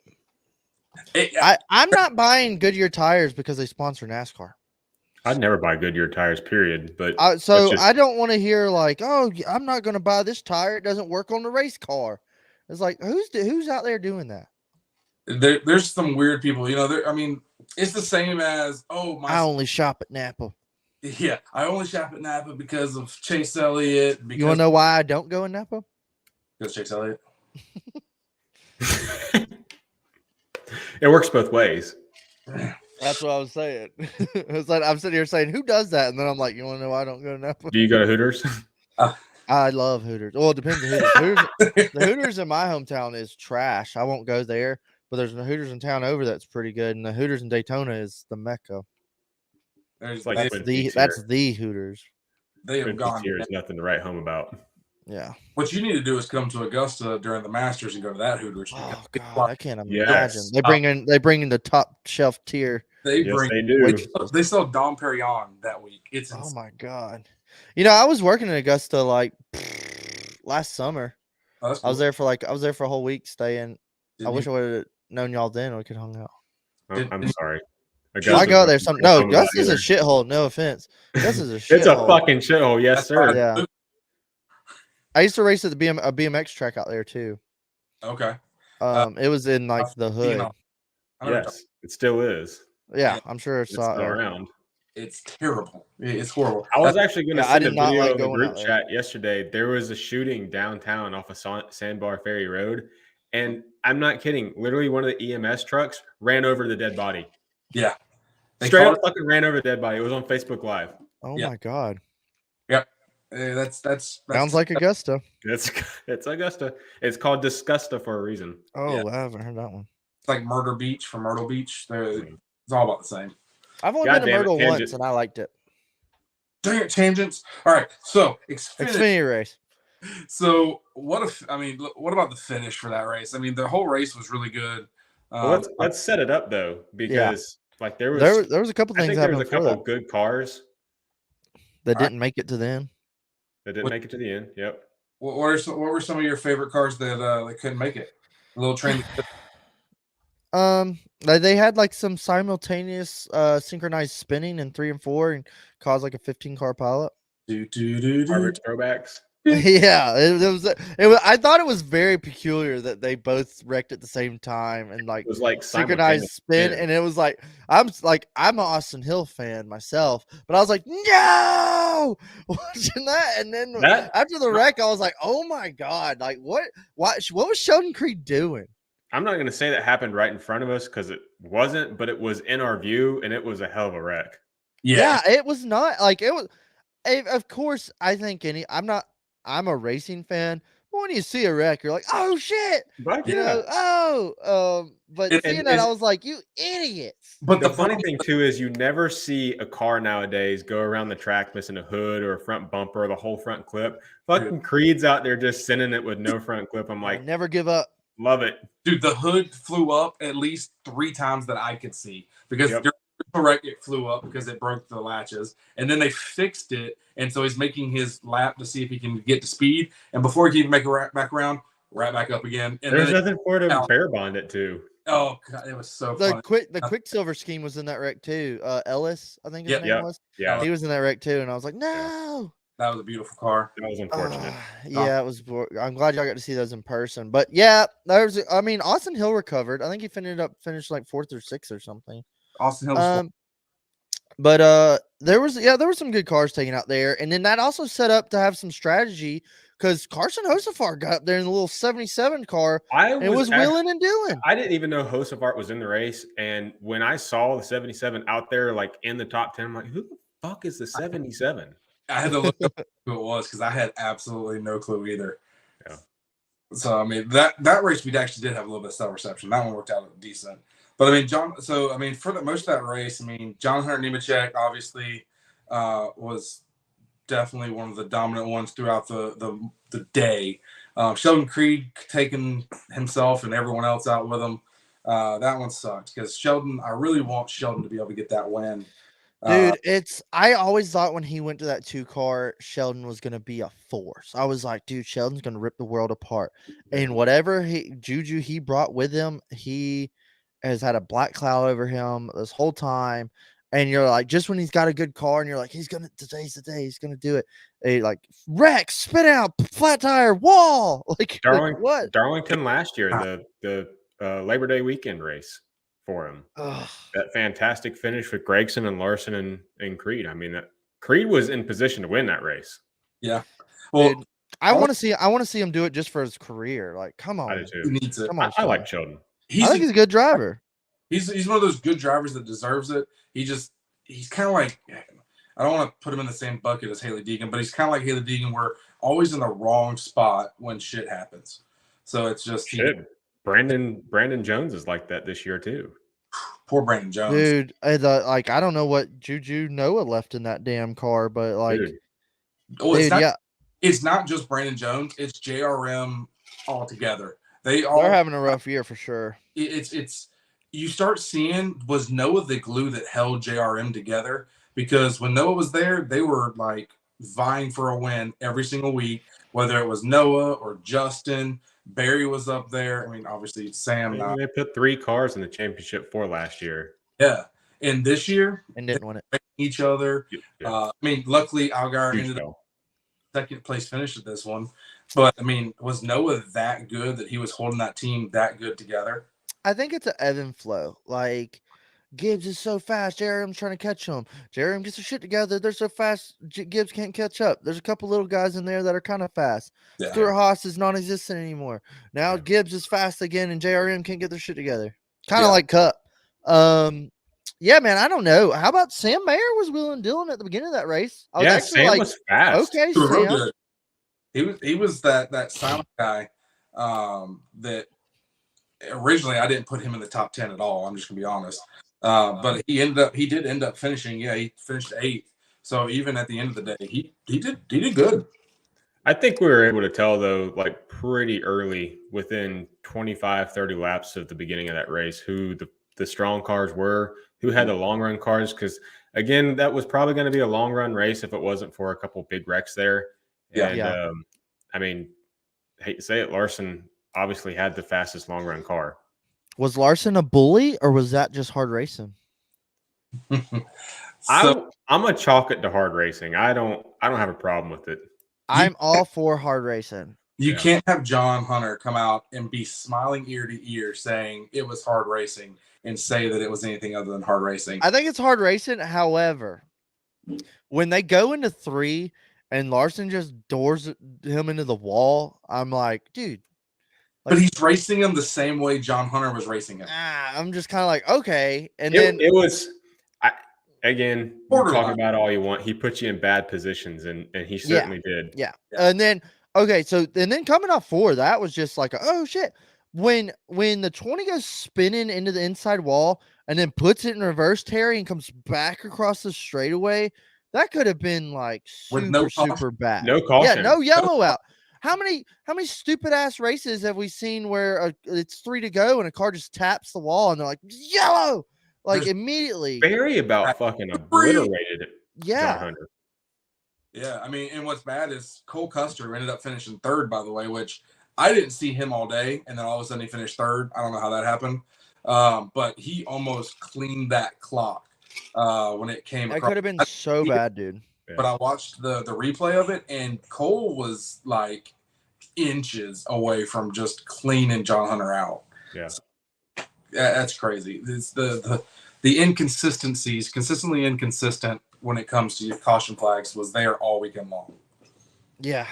I'm not buying Goodyear tires because they sponsor NASCAR. I'd never buy Goodyear tires, period. But I don't want to hear like, oh, I'm not going to buy this tire. It doesn't work on the race car. It's like, who's out there doing that? There's some weird people, I mean, it's the same as, I only shop at Napa. Yeah, I only shop at Napa because of Chase Elliott. You want to know why I don't go in Napa? Because Chase Elliott. It works both ways. That's what I was saying. It's like I'm sitting here saying, who does that? And then I'm like, you want to know why I don't go to Napa? Do you go to Hooters? I love Hooters. Well, it depends on Hooters. The Hooters in my hometown is trash. I won't go there. But there's a Hooters in town over that's pretty good, and the Hooters in Daytona is the mecca. That's the Hooters. They have gone. There's nothing to write home about. Yeah. What you need to do is come to Augusta during the Masters and go to that Hooters. Oh God, I can't imagine. Yes. They bring in the top shelf tier. They do. They sell Dom Perignon that week. It's oh my God. I was working in Augusta like last summer. Oh, that's cool. I was there for a whole week staying. I wish I would have known y'all then. We could hung out. I'm sorry. I go there some. No, Augusta's a shithole. No offense. Augusta's a shithole. It's a fucking shithole. Yes, sir. Yeah. I used to race at a BMX track out there too. Okay. It was in like the hood. Yes, it still is. Yeah, I'm sure it's still around. It's terrible. It's horrible. I was actually going to send a video in the going group chat yesterday. There was a shooting downtown off of Sandbar Ferry Road, and I'm not kidding. Literally, one of the EMS trucks ran over the dead body. Yeah, straight up fucking ran over the dead body. It was on Facebook Live. Oh my God. Yep. That's sounds like Augusta. It's Augusta. It's called Disgusta for a reason. Oh, yeah. I haven't heard that one. It's like Murder Beach from Myrtle Beach. It's all about the same. I've only been to Myrtle once, and I liked it. Dang it, tangents. All right, so Xfinity race. So what about the finish for that race? I mean, the whole race was really good. Well, let's set it up though, because like there was a couple things. I think there was a couple of good cars that didn't make it to the end. That didn't make it to the end. Yep. What were some of your favorite cars that couldn't make it? A little train. They had like some simultaneous synchronized spinning in 3 and 4 and caused like a 15-car pileup. Throwbacks. Yeah, it was. I thought it was very peculiar that they both wrecked at the same time and like it was like synchronized spin, and it was like I'm an Austin Hill fan myself, but I was like, no, watching that, and then after the wreck, I was like, oh my God, like what was Sheldon Creed doing? I'm not going to say that happened right in front of us because it wasn't, but it was in our view, and it was a hell of a wreck. Yeah, it was not like it was. Of course, I think I'm a racing fan, but when you see a wreck, you're like, oh shit, but seeing that, I was like, you idiots. But the funny thing too is you never see a car nowadays go around the track missing a hood or a front bumper or the whole front clip. Fucking Creed's out there just sending it with no front clip. I'm like, never give up. Love it. Dude, the hood flew up at least 3 times that I could see because during the wreck it flew up because it broke the latches, and then they fixed it, and so he's making his lap to see if he can get to speed, and before he can even make a back around, right back up again. And there's nothing for it to bear bond it to. Oh God, it was so funny. The Quicksilver scheme was in that wreck too. Ellis, I think his name was. Yeah. He was in that wreck too, and I was like, no. That was a beautiful car. That was unfortunate. Yeah, it was. I'm glad y'all got to see those in person. But yeah, there's. I mean, Austin Hill recovered. I think he finished like 4th or 6th or something. Austin Hill. But there were some good cars taken out there, and then that also set up to have some strategy because Carson Hocevar got up there in the little 77 car and was wheeling and dealing. I didn't even know Hocevar was in the race, and when I saw the 77 out there, like in the top 10, I'm like, who the fuck is the 77? I had to look up who it was because I had absolutely no clue either. Yeah. So I mean that race we actually did have a little bit of self reception. That one worked out decent. But I mean, for most of that race, I mean, John Hunter Nemechek obviously was definitely one of the dominant ones throughout the day. Sheldon Creed taking himself and everyone else out with him. That one sucked because I really want Sheldon to be able to get that win. Dude, I always thought when he went to that 2-car, Sheldon was gonna be a force. I was like, dude, Sheldon's gonna rip the world apart. And whatever juju he brought with him, he has had a black cloud over him this whole time. And you're like, just when he's got a good car, and you're like, today's the day, he's gonna do it. Like wreck, spin out, flat tire, wall. Like what? Darlington last year, the Labor Day weekend race for him. Ugh. That fantastic finish with Gregson and Larson and Creed. I mean, Creed was in position to win that race. Yeah. Well, dude, I want to see him do it just for his career. Like, come on. I do too. He needs it. Come on, I like Sheldon. I think he's a good driver. He's one of those good drivers that deserves it. He's kind of like, I don't want to put him in the same bucket as Haley Deegan, but he's kind of like Haley Deegan. We're always in the wrong spot when shit happens. So it's just Brandon Jones is like that this year too. Poor Brandon Jones, dude. I don't know what Juju Noah left in that damn car, but like, it's not just Brandon Jones; it's JRM altogether. They're having a rough year for sure. It's you start seeing, was Noah the glue that held JRM together? Because when Noah was there, they were like vying for a win every single week, whether it was Noah or Justin. Barry was up there. I mean, obviously Sam. They put 3 cars in the championship for last year. Yeah, and this year and didn't win it. Each other. Yeah. I mean, luckily Algar ended up second place finish at this one. But I mean, was Noah that good that he was holding that team that good together? I think it's an ebb and flow. Like, Gibbs is so fast. JRM's trying to catch him. JRM gets their shit together. They're so fast, Gibbs can't catch up. There's a couple little guys in there that are kind of fast. Yeah. Stuart Haas is non-existent anymore. Now Gibbs is fast again, and JRM can't get their shit together. Kind of like Cup. Yeah, man, I don't know. How about Sam Mayer was wheeling Dillon at the beginning of that race? Sam was fast. Okay, Sam. Good. He was that silent guy that originally I didn't put him in the top 10 at all. I'm just gonna be honest. But he did end up finishing. Yeah, he finished 8th. So even at the end of the day, he did good. I think we were able to tell though, like pretty early, within 25, 30 laps of the beginning of that race, who the strong cars were, who had the long run cars. Because again, that was probably going to be a long run race if it wasn't for a couple big wrecks there. And I mean, I hate to say it, Larson obviously had the fastest long run car. Was Larson a bully, or was that just hard racing? I'm a chalk it to hard racing. I don't have a problem with it. I'm all for hard racing. You can't have John Hunter come out and be smiling ear to ear saying it was hard racing and say that it was anything other than hard racing. I think it's hard racing. However, when they go into 3 and Larson just doors him into the wall, I'm like, dude. But he's racing him the same way John Hunter was racing him. I'm just kind of like, okay. And then it was, again, talk about all you want. He put you in bad positions, and he certainly did. Yeah. And then, okay, so and then coming off 4, that was just like, oh shit. When the 20 goes spinning into the inside wall and then puts it in reverse, Terry, and comes back across the straightaway, that could have been like super bad. No caution. Yeah, no yellow out. How many stupid ass races have we seen where it's 3 to go and a car just taps the wall and they're like yellow, like immediately? Barry about fucking obliterated John Hunter. Yeah, I mean, and what's bad is Cole Custer ended up finishing 3rd, by the way, which I didn't see him all day, and then all of a sudden he finished 3rd. I don't know how that happened. But he almost cleaned that clock when it came That across. could have been so bad, dude. But I watched the replay of it, and Cole was like inches away from just cleaning John Hunter out. Yeah. So, that's crazy. It's the inconsistencies, consistently inconsistent when it comes to caution flags, was there all weekend long. Yeah,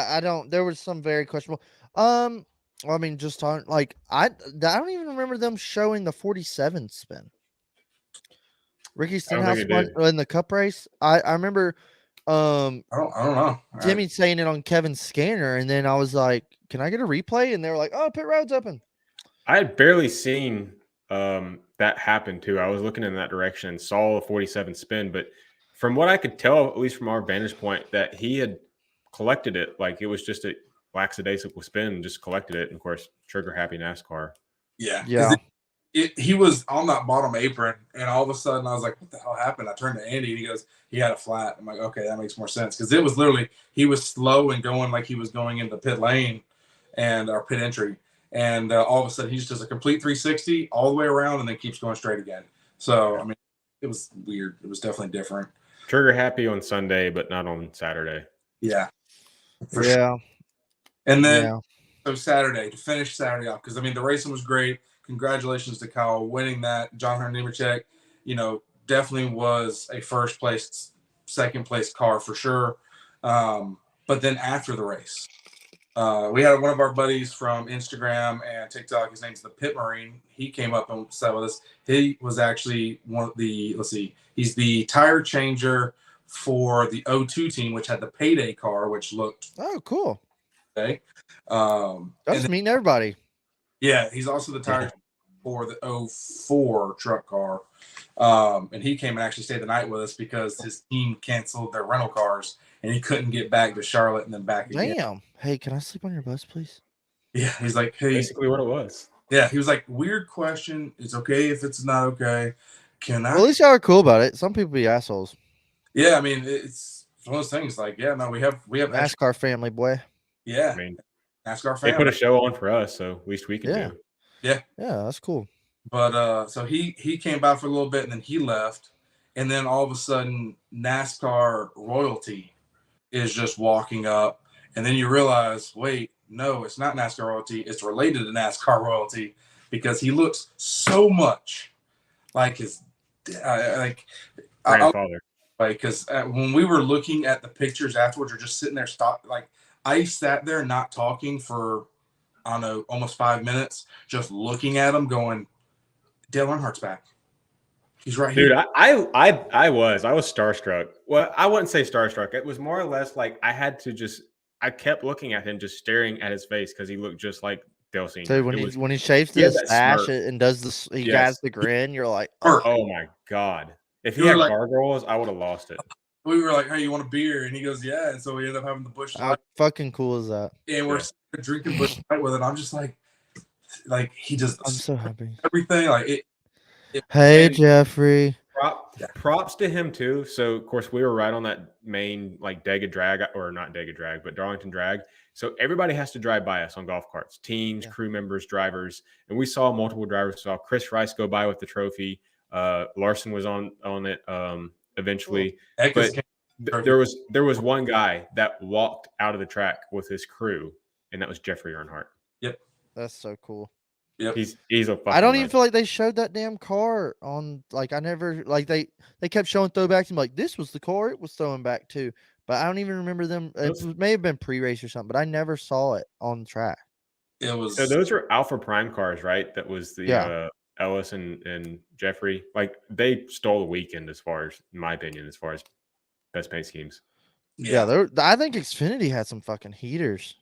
I don't. There was some very questionable. I mean, just on like I don't even remember them showing the 47 spin. Ricky I don't think Stenhouse it won did. in the Cup race. I remember I don't know. Jimmy saying it on Kevin's scanner, and then I was like, "Can I get a replay?" And they were like, "Oh, pit road's open." I had barely seen that happen too. I was looking in that direction and saw a 47 spin, but from what I could tell, at least from our vantage point, that he had collected it like it was just a lackadaisical spin and just collected it. And of course, trigger happy NASCAR. Yeah. Yeah. He was on that bottom apron, and all of a sudden I was like, what the hell happened? I turned to Andy, and he goes, he had a flat. I'm like, okay, that makes more sense, because it was literally, he was slow and going like he was going into pit lane and our pit entry, and all of a sudden he just does a complete 360 all the way around and then keeps going straight again. So I mean, it was weird. It was definitely different. Trigger happy on Sunday, but not on Saturday. Yeah, for sure. And then so Saturday, to finish Saturday off, because I mean the racing was great. Congratulations to Kyle winning that. John Hunter Nemechek, definitely was a first place, second place car for sure. But then after the race, we had one of our buddies from Instagram and TikTok. His name's the Pit Marine. He came up and sat with us. He was actually one of the, he's the tire changer for the O2 team, which had the payday car, which looked cool. Okay. That's meeting everybody. Yeah, he's also the tire for the 04 truck car. And he came and actually stayed the night with us because his team canceled their rental cars and he couldn't get back to Charlotte and then back again. Damn. Hey, can I sleep on your bus, please? Yeah, he's like, hey. Basically what it was. Yeah, he was like, weird question. It's okay if it's not okay. Can I? Well, at least y'all are cool about it. Some people be assholes. Yeah, I mean, it's one of those things. Like, yeah, no, we have NASCAR family, boy. Yeah, I mean, NASCAR family. They put a show on for us, so at least we can do. Yeah, that's cool. But so he came by for a little bit and then he left, and then all of a sudden NASCAR royalty is just walking up, and then you realize, wait, no, it's not NASCAR royalty. It's related to NASCAR royalty because he looks so much like his grandfather. Because when we were looking at the pictures afterwards, or just sitting there, I sat there not talking for, I don't know, almost 5 minutes, just looking at him, going, Dale Earnhardt's back. He's right here. Dude, I was starstruck. Well, I wouldn't say starstruck. It was more or less like I kept looking at him, just staring at his face because he looked just like Dale Sr. So when he shaves his stash and does this, he has the grin. You're like, oh my god! If he had gargoyles, I would have lost it. We were like, hey, you want a beer? And he goes, yeah. And so we ended up having the Busch Light. How fucking cool is that? And we're drinking Busch Light with it. I'm just like he does. I'm so happy. Everything like it. Hey, Jeffrey. Props to him too. So of course we were right on that main Dega drag, or not Dega drag, but Darlington drag. So everybody has to drive by us on golf carts, teams, crew members, drivers, and we saw multiple drivers. We saw Chris Rice go by with the trophy. Larson was on it eventually, but there was one guy that walked out of the track with his crew, and that was Jeffrey Earnhardt. Yep, that's so cool. Yep. He's a. I don't even feel like they showed that damn car on. I never they kept showing throwbacks and this was the car it was throwing back to, but I don't even remember them. It may have been pre-race or something, but I never saw it on the track. It was. So those were Alpha Prime cars, right? That was the Ellis and Jeffrey. They stole the weekend, as far as, in my opinion, as far as best paint schemes. Yeah, I think Xfinity had some fucking heaters.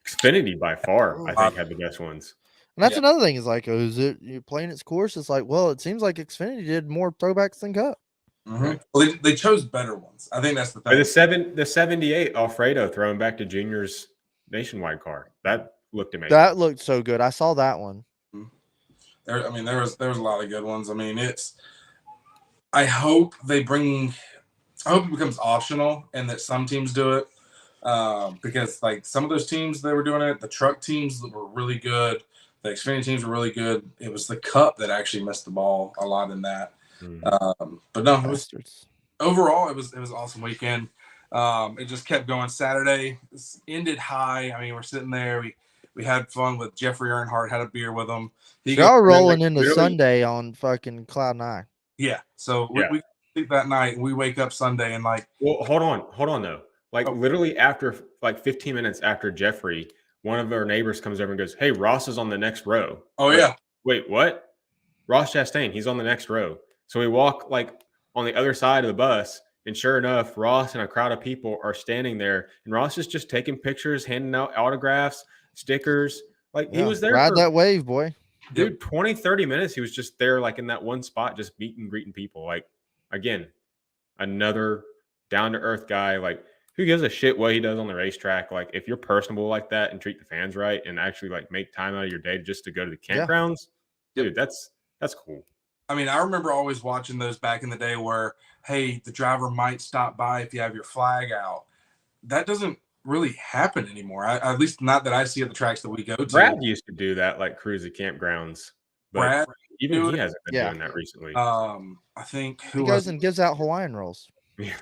Xfinity by far, I think, had the best ones. And that's another thing. Is is it you're playing its course? It's well, it seems like Xfinity did more throwbacks than Cup. Mm-hmm. Right. Well, they chose better ones. I think that's the thing. The 78 Alfredo throwing back to Junior's nationwide car, that looked amazing. That looked so good. I saw that one. There was a lot of good ones. I mean, I hope it becomes optional and that some teams do it, because some of those teams that were doing it, the truck teams that were really good. The Xfinity teams were really good. It was the Cup that actually missed the ball a lot in that. But no, it was overall it was an awesome weekend. It just kept going. Saturday ended high. I mean, we're sitting there. We had fun with Jeffrey Earnhardt. Had a beer with him. Y'all rolling into Sunday on fucking cloud nine. Yeah. So we sleep that night and we wake up Sunday and like. Well, hold on though. Like literally after like 15 minutes after Jeffrey, one of our neighbors comes over and goes, "Hey, Ross is on the next row." Oh like, yeah. Wait, what? Ross Chastain, he's on the next row. So we walk like on the other side of the bus, and sure enough, Ross and a crowd of people are standing there, and Ross is just taking pictures, handing out autographs, stickers. Like he was there. Ride that wave, boy. Dude, 20, 30 minutes, he was just there, like in that one spot, just meeting and greeting people. Like, again, another down-to-earth guy. Like, who gives a shit what he does on the racetrack? Like, if you're personable like that and treat the fans right and actually, like, make time out of your day just to go to the campgrounds, dude, that's cool. I mean, I remember always watching those back in the day where, hey, the driver might stop by if you have your flag out. That doesn't really happen anymore. At least not that I see at the tracks that we go to. Brad used to do that, like cruise the campgrounds. But Brad, even he hasn't been doing that recently. I think he goes and gives out Hawaiian rolls. Yeah,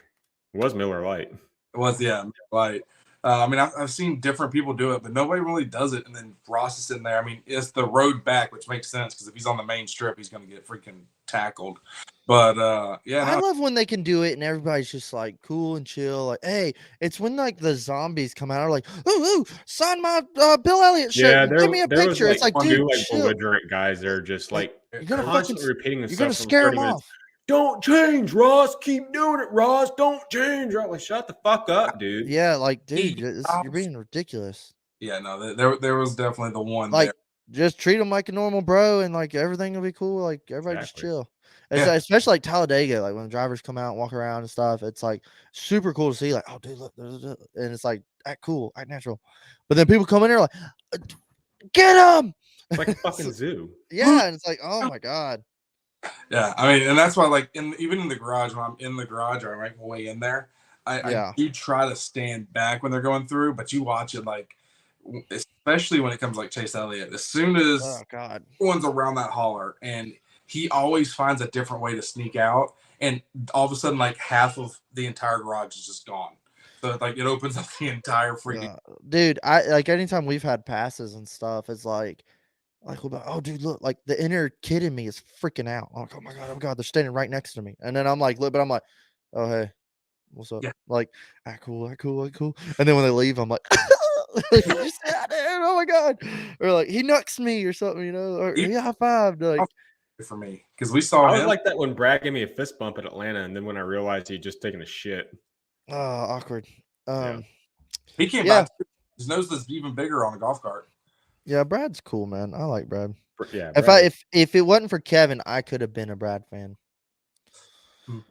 it was Miller Lite. It was Miller Lite. I mean, I've seen different people do it, but nobody really does it. And then Ross is sitting there. I mean, it's the road back, which makes sense because if he's on the main strip, he's going to get freaking tackled. But I love when they can do it and everybody's just like cool and chill. Like, hey, it's when like the zombies come out, are like, ooh, sign my Bill Elliott shit. Yeah, give me a picture. It's like, dude, like belligerent guys. They're just like constantly repeating themselves. You're gonna scare them off. Don't change, Ross. Keep doing it, Ross. Don't change. Like, shut the fuck up, dude. Yeah, like, dude, you're being ridiculous. Yeah, no, there was definitely the one. Like, just treat them like a normal bro, and like everything will be cool. Like, everybody just chill. Especially like Talladega, like when the drivers come out and walk around and stuff. It's like super cool to see. Like, oh, dude, look, and it's like act cool, act natural. But then people come in there like, get them. It's like a fucking zoo. Yeah, and it's like, oh my god. Yeah, I mean, and that's why, like, even in the garage, when I'm in the garage or I make my way in there, I do try to stand back when they're going through, but you watch it, like, especially when it comes like Chase Elliott, as soon as everyone's around that holler, and he always finds a different way to sneak out, and all of a sudden, like, half of the entire garage is just gone. So, like, it opens up the entire freaking. Dude, I like anytime we've had passes and stuff, it's like, oh, dude, look, like the inner kid in me is freaking out. I'm like, oh my god, they're standing right next to me. And then I'm like, look, but I'm like, oh, hey, what's up? Yeah. Like, act cool. And then when they leave, I'm like, oh my god. Or like, he knucks me or something, you know, or he high-fived. Like, for me, because we saw I was like that when Brad gave me a fist bump at Atlanta, and then when I realized he'd just taken a shit. Awkward. He came back. His nose is even bigger on a golf cart. Yeah, Brad's cool, man. I like Brad. Yeah. If it wasn't for Kevin, I could have been a Brad fan.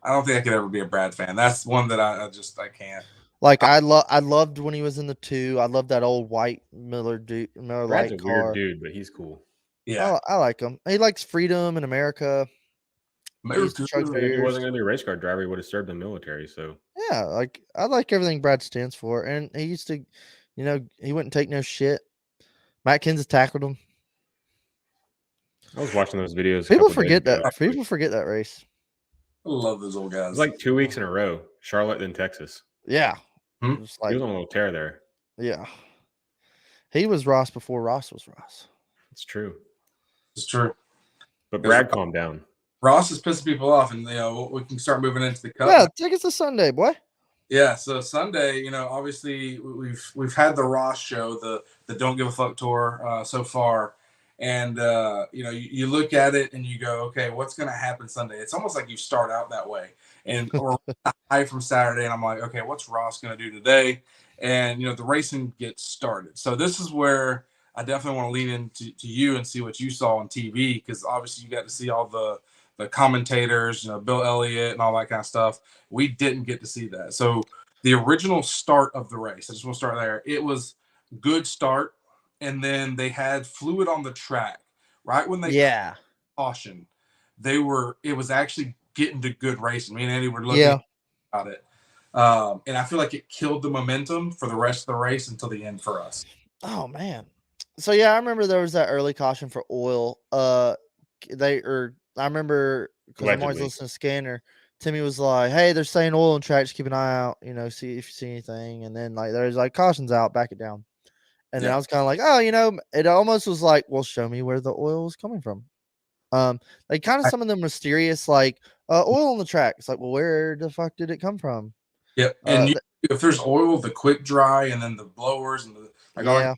I don't think I could ever be a Brad fan. That's one that I can't. Like I loved when he was in the 2. I love that old white Miller Brad's a weird dude, but he's cool. Yeah, I like him. He likes freedom in America. If he wasn't going to be a race car driver, he would have served in the military. So yeah, like I like everything Brad stands for, and he used to, you know, he wouldn't take no shit. Matt Kenseth tackled him. I was watching those videos. People forget that. People forget that race. I love those old guys. It was like 2 weeks in a row. Charlotte, then Texas. Yeah. Just like, he was on a little tear there. Yeah. He was Ross before Ross was Ross. It's true. It's true. But Brad calmed down. Ross is pissing people off, and, you know, we can start moving into the Cup. Yeah, take us to Sunday, boy. Yeah, so Sunday, you know, obviously we've had the Ross show, the Don't Give a Fuck tour so far, and you know, you look at it and you go, okay, what's going to happen Sunday? It's almost like you start out that way, and or high from Saturday, and I'm like, okay, what's Ross going to do today? And you know, the racing gets started. So this is where I definitely want to lean into you and see what you saw on TV, because obviously you got to see all the commentators, you know, Bill Elliott and all that kind of stuff. We didn't get to see that. So the original start of the race, I just want to start there. It was good start, and then they had fluid on the track. Right when they caution, it was actually getting to good racing. Me and Andy were looking about it. And I feel like it killed the momentum for the rest of the race until the end for us. Oh man. So yeah, I remember there was that early caution for oil. I remember because I'm always Allegedly. listening to Scanner. Timmy was like, "Hey, they're saying oil on track. Just keep an eye out. See if you see anything." And then like there's like cautions out, back it down. And then Yeah. I was kind of like, "Oh, it almost was like, well, show me where the oil was coming from." Like kind of I, some of the mysterious like oil on the track. It's like, well, where the fuck did it come from? yeah. Uh, And th- if there's oil, the quick dry, and then the blowers and the like, all yeah,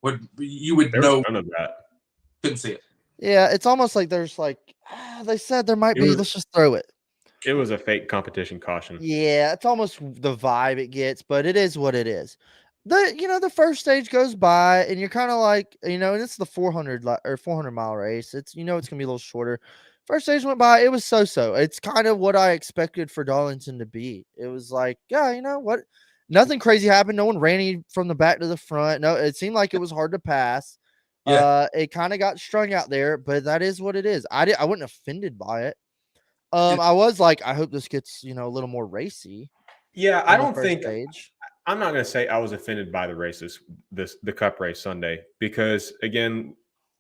would you would There was know, none of that. couldn't see it. yeah. It's almost like there's like they said there might It be. was Let's just throw it. it was a fake competition caution. Yeah, it's almost the vibe it gets, but it is what it is. The first stage goes by, and you're kind of like, and it's the 400 mile race. It's gonna be a little shorter. First stage went by, it was so. It's kind of what I expected for Darlington to be. It was like, yeah, you know what? Nothing crazy happened. No one ran any from the back to the front. No, it seemed like it was hard to pass. Yeah. It kind of got strung out there, but that is what it is. I wasn't offended by it. And I was like, I hope this gets, a little more racy Yeah, I than the don't first think stage. I'm not going to say I was offended by the races, the Cup race Sunday, because again,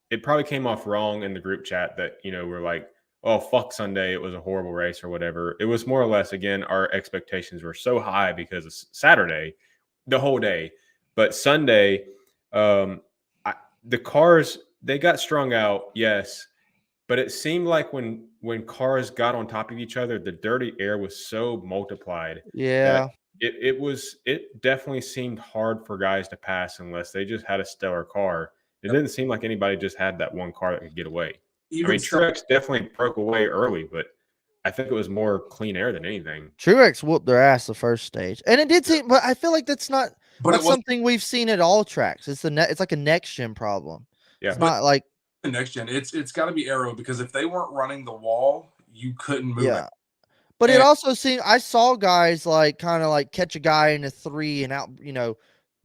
it probably came off wrong in the group chat that we're like, oh fuck Sunday, it was a horrible race or whatever. It was more or less again our expectations were so high because of Saturday, the whole day, but Sunday, um, the cars they got strung out, yes, but it seemed like when cars got on top of each other, the dirty air was so multiplied that Yeah. it definitely seemed hard for guys to pass unless they just had a stellar car. It didn't seem like anybody just had that one car that could get away. I even mean, stuff, Truex definitely broke away early, but I think it was more clean air than anything. Truex whooped their ass the first stage. And it did seem, but I feel like that's not but it that's wasn't something we've seen at all tracks. It's like a next gen problem. It's Yeah. but not like the next gen. It's got to be aero because if they weren't running the wall, you couldn't move it. yeah. But it And also seemed I saw guys like kind of like catch a guy in a 3 and out,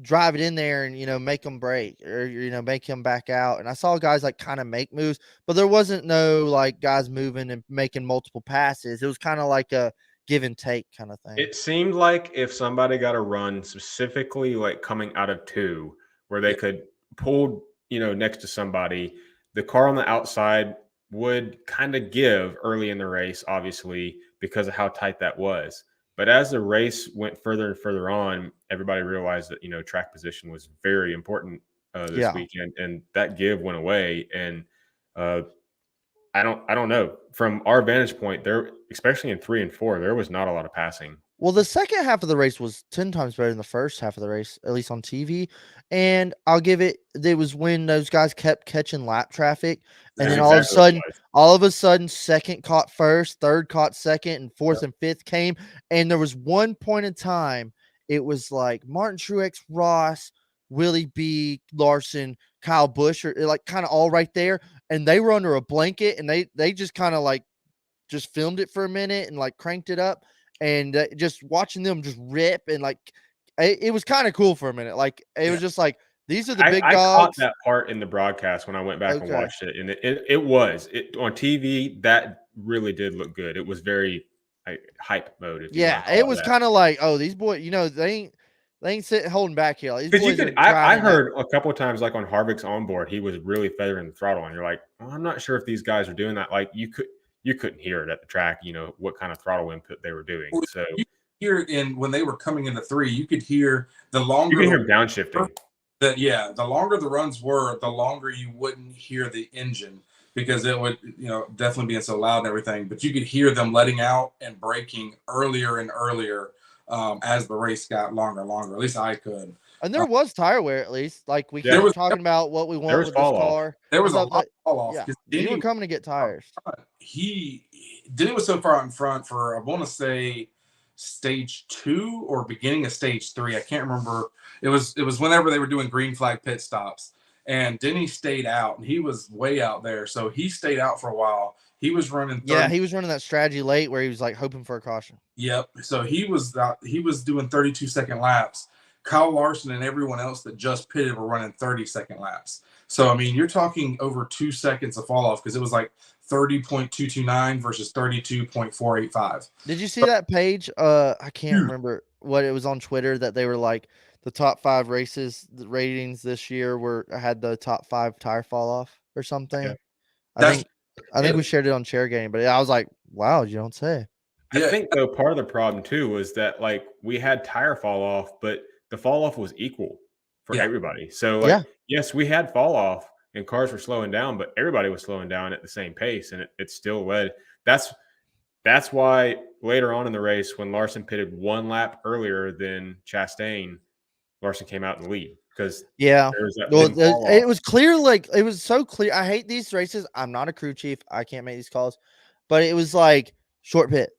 drive it in there and make him break or make him back out. And I saw guys like kind of make moves, but there wasn't no like guys moving and making multiple passes. It was kind of like a give and take kind of thing. It seemed like if somebody got a run specifically like coming out of two where they yeah, could pull, next to somebody, the car on the outside would kind of give early in the race, obviously, because of how tight that was. But as the race went further and further on, everybody realized that, track position was very important this Yeah. weekend, and that give went away. And uh, I don't know. From our vantage point, there, especially in 3 and 4, there was not a lot of passing. Well, the second half of the race was 10 times better than the first half of the race, at least on TV. And I'll give it was when those guys kept catching lap traffic. And That's then yeah, exactly what it was. all of a sudden, second caught first, third caught second, and fourth yeah. and fifth came. And there was one point in time, it was like Martin Truex, Ross, Willie B, Larson, Kyle Busch, or like kind of all right there. And they were under a blanket and they just kind of like just filmed it for a minute and like cranked it up and just watching them just rip and like it was kind of cool for a minute. Like it was Yeah. just like these are the I, big I caught dogs. that part in the broadcast when I went back and Okay. watched it, and it was on TV. That really did look good. It was very hype mode, if you want Yeah, to it call it was that. kind of like, oh, these boys, they ain't sitting holding back here. Like, these Because you boys are could, I driving like heard a couple of times, like on Harvick's onboard, he was really feathering the throttle, and you're like, well, I'm not sure if these guys are doing that. Like you couldn't hear it at the track, what kind of throttle input they were doing. Well, So you could hear it in when they were coming into 3, you could hear the you longer can hear the him downshifting. the longer the runs were, the longer you wouldn't hear the engine because it would, definitely being so loud and everything. But you could hear them letting out and braking earlier and earlier as the race got longer and longer. At least I could. and Uh, there was tire wear at least. Like we Yeah, there keep was talking about what we there want was with this fall off. car. there I was a thought lot that of fall off yeah, because you were coming to get tires. he Denny was so far out in front for I want to say stage 2 or beginning of stage 3. I can't remember. It was whenever they were doing green flag pit stops, and Denny stayed out, and he was way out there, so he stayed out for a while. He was running Yeah, 30. he was running that strategy late where he was like hoping for a caution. Yep. So he was doing 32-second laps. Kyle Larson and everyone else that just pitted were running 30-second laps. So I mean, you're talking over 2 seconds of fall off because it was like 30.229 versus 32.485. Did you see that page? I can't remember what it was on Twitter that they were like the top 5 races the ratings this year had the top 5 tire fall off or something. Yeah. I That's think we shared it on Chair Game, but I was like, wow, you don't say. I Yeah. think though part of the problem too was that like we had tire fall off, but the fall off was equal for Yeah. everybody. So Yeah. like yes, we had fall off and cars were slowing down, but everybody was slowing down at the same pace, and it still led. That's why later on in the race, when Larson pitted 1 lap earlier than Chastain, Larson came out in the lead because Yeah. there was that Well, one fall it off. was clear, like it was so clear. I hate these races. I'm not a crew chief. I can't make these calls, but it was like short pit.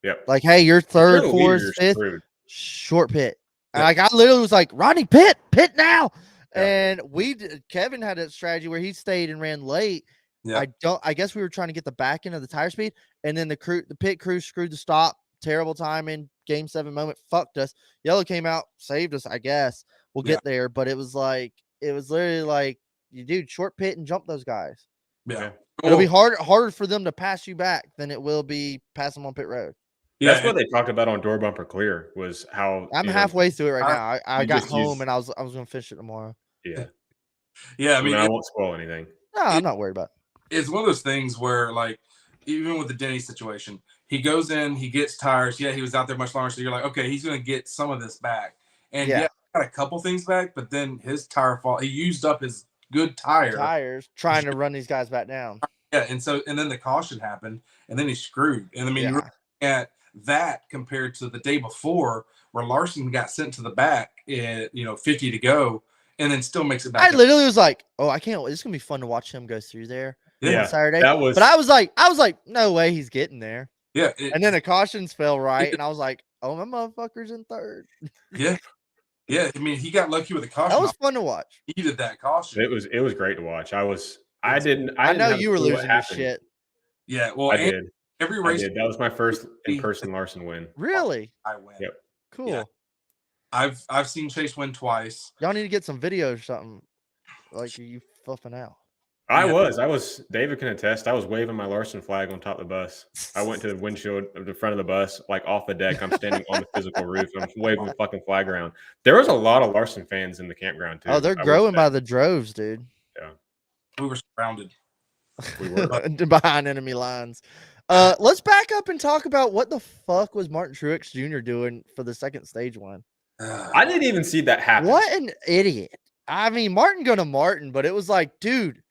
Yep. Like, hey, you're If you're third, the leader, fourth, you're fifth, screwed. short pit. And Yeah. like I literally was like, Rodney, pit now. Yeah. And Kevin had a strategy where he stayed and ran late. Yeah. I guess we were trying to get the back end of the tire speed, and then the pit crew screwed the stop. Terrible timing. Game 7 moment fucked us. Yellow came out, saved us. I guess we'll get there, but it was literally like, you dude, short pit and jump those guys. Yeah. It'll be harder for them to pass you back than it will be pass them on pit road. That's Yeah. what they talked about on Door Bumper Clear was how I'm halfway through it right now. I you got just home use- and I was gonna finish it tomorrow. Yeah. Yeah. I mean, I won't spoil anything. No, I'm not worried about it. it's one of those things where, like, even with the Denny situation, he goes in, he gets tires. Yeah, he was out there much longer, so you're like, okay, he's going to get some of this back. And Yeah. yeah, got a couple things back, but then his tire fall, he used up his good Tires trying to run these guys back down. Yeah, and then the caution happened, and then he screwed. And I mean, you look at that compared to the day before, where Larson got sent to the back at 50 to go, and then still makes it back. I literally was like, oh, I can't. It's gonna be fun to watch him go through there on Saturday. But I was like, no way he's getting there. Yeah, and then the cautions fell right, and I was like, oh, my motherfucker's in third. Yeah. Yeah, I mean, he got lucky with the caution. That was fun to watch. He needed that caution. It was great to watch. I know you were losing your shit. Yeah, well, I did. Every race. I did. That was my first in-person Larson win. Really? I win. Yep. Cool. Yeah. I've seen Chase win twice. Y'all need to get some video or something. Like, are you fluffing out? I was. David can attest. I was waving my Larson flag on top of the bus. I went to the windshield of the front of the bus, like off the deck. I'm standing on the physical roof. I'm waving the fucking flag around. There was a lot of Larson fans in the campground too. Oh, they're growing by the droves, dude. Yeah, we were surrounded. We were behind enemy lines. Let's back up and talk about what the fuck was Martin Truex Jr. doing for the second stage one. I didn't even see that happen. What an idiot! I mean, Martin going to Martin, but it was like, dude.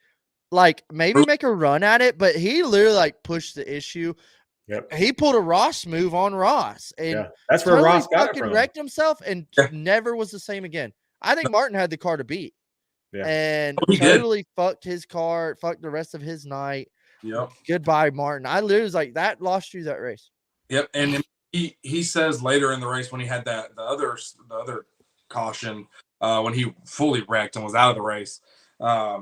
Like, maybe make a run at it, but he literally like pushed the issue. Yep. He pulled a Ross move on Ross, and that's where Ross got it from. Wrecked himself and never was the same again. I think Martin had the car to beat, and totally fucked his car, fucked the rest of his night. Yep. Goodbye, Martin. I literally was like, that lost you that race. Yep. And he says later in the race when he had the other caution when he fully wrecked and was out of the race.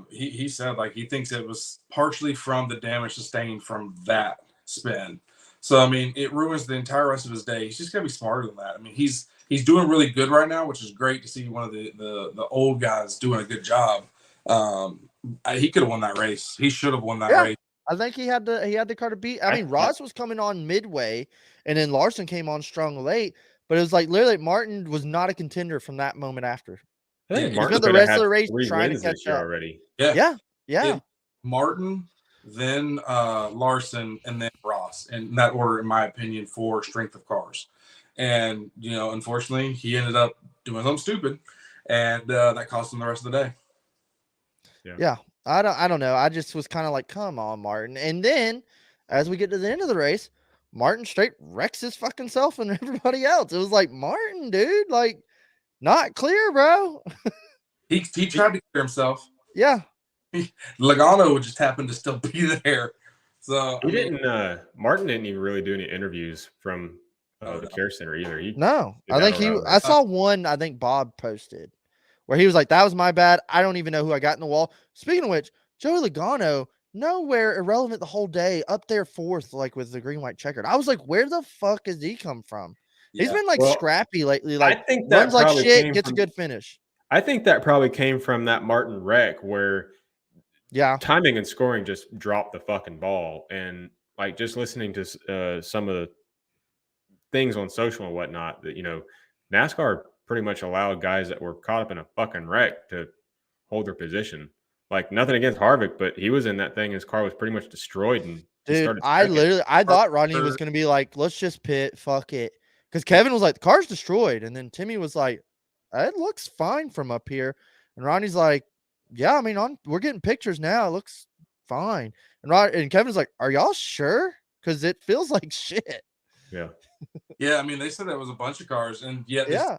He said like he thinks it was partially from the damage sustained from that spin. So I mean, it ruins the entire rest of his day. He's just gotta be smarter than that. I mean, he's doing really good right now, which is great to see one of the old guys doing a good job. He could have won that race. He should have won that race. I think he had the car to beat. I mean, Ross was coming on midway, and then Larson came on strong late. But it was like literally Martin was not a contender from that moment after. Hey, Martin the rest of the race trying to catch up already. Yeah. Martin, then Larson, and then Ross, in that order, in my opinion, for strength of cars. And unfortunately, he ended up doing something stupid, and that cost him the rest of the day. Yeah. I don't know. I just was kind of like, come on, Martin. And then as we get to the end of the race, Martin straight wrecks his fucking self and everybody else. It was like, Martin, dude, like. Not clear, bro. He tried to clear himself. Yeah. Logano just happened to still be there. So Martin didn't even really do any interviews from the care center either. I saw one, I think Bob posted where he was like, that was my bad. I don't even know who I got in the wall. Speaking of which, Joey Logano, nowhere irrelevant the whole day, up there fourth, like with the green, white checkered. I was like, where the fuck has he come from? Yeah. He's been like scrappy lately. Like I think that runs like shit, gets a good finish. I think that probably came from that Martin wreck where timing and scoring just dropped the fucking ball. And like just listening to some of the things on social and whatnot that, NASCAR pretty much allowed guys that were caught up in a fucking wreck to hold their position. Like, nothing against Harvick, but he was in that thing. His car was pretty much destroyed, and he Dude, started I second. thought Rodney was gonna be like, let's just pit, fuck it. Because Kevin was like, the car's destroyed. And then Timmy was like, it looks fine from up here. And Rodney's like, yeah, I mean, we're getting pictures now. It looks fine. And Kevin's like, are y'all sure? Because it feels like shit. Yeah. Yeah, I mean, they said that was a bunch of cars, and yet Yeah.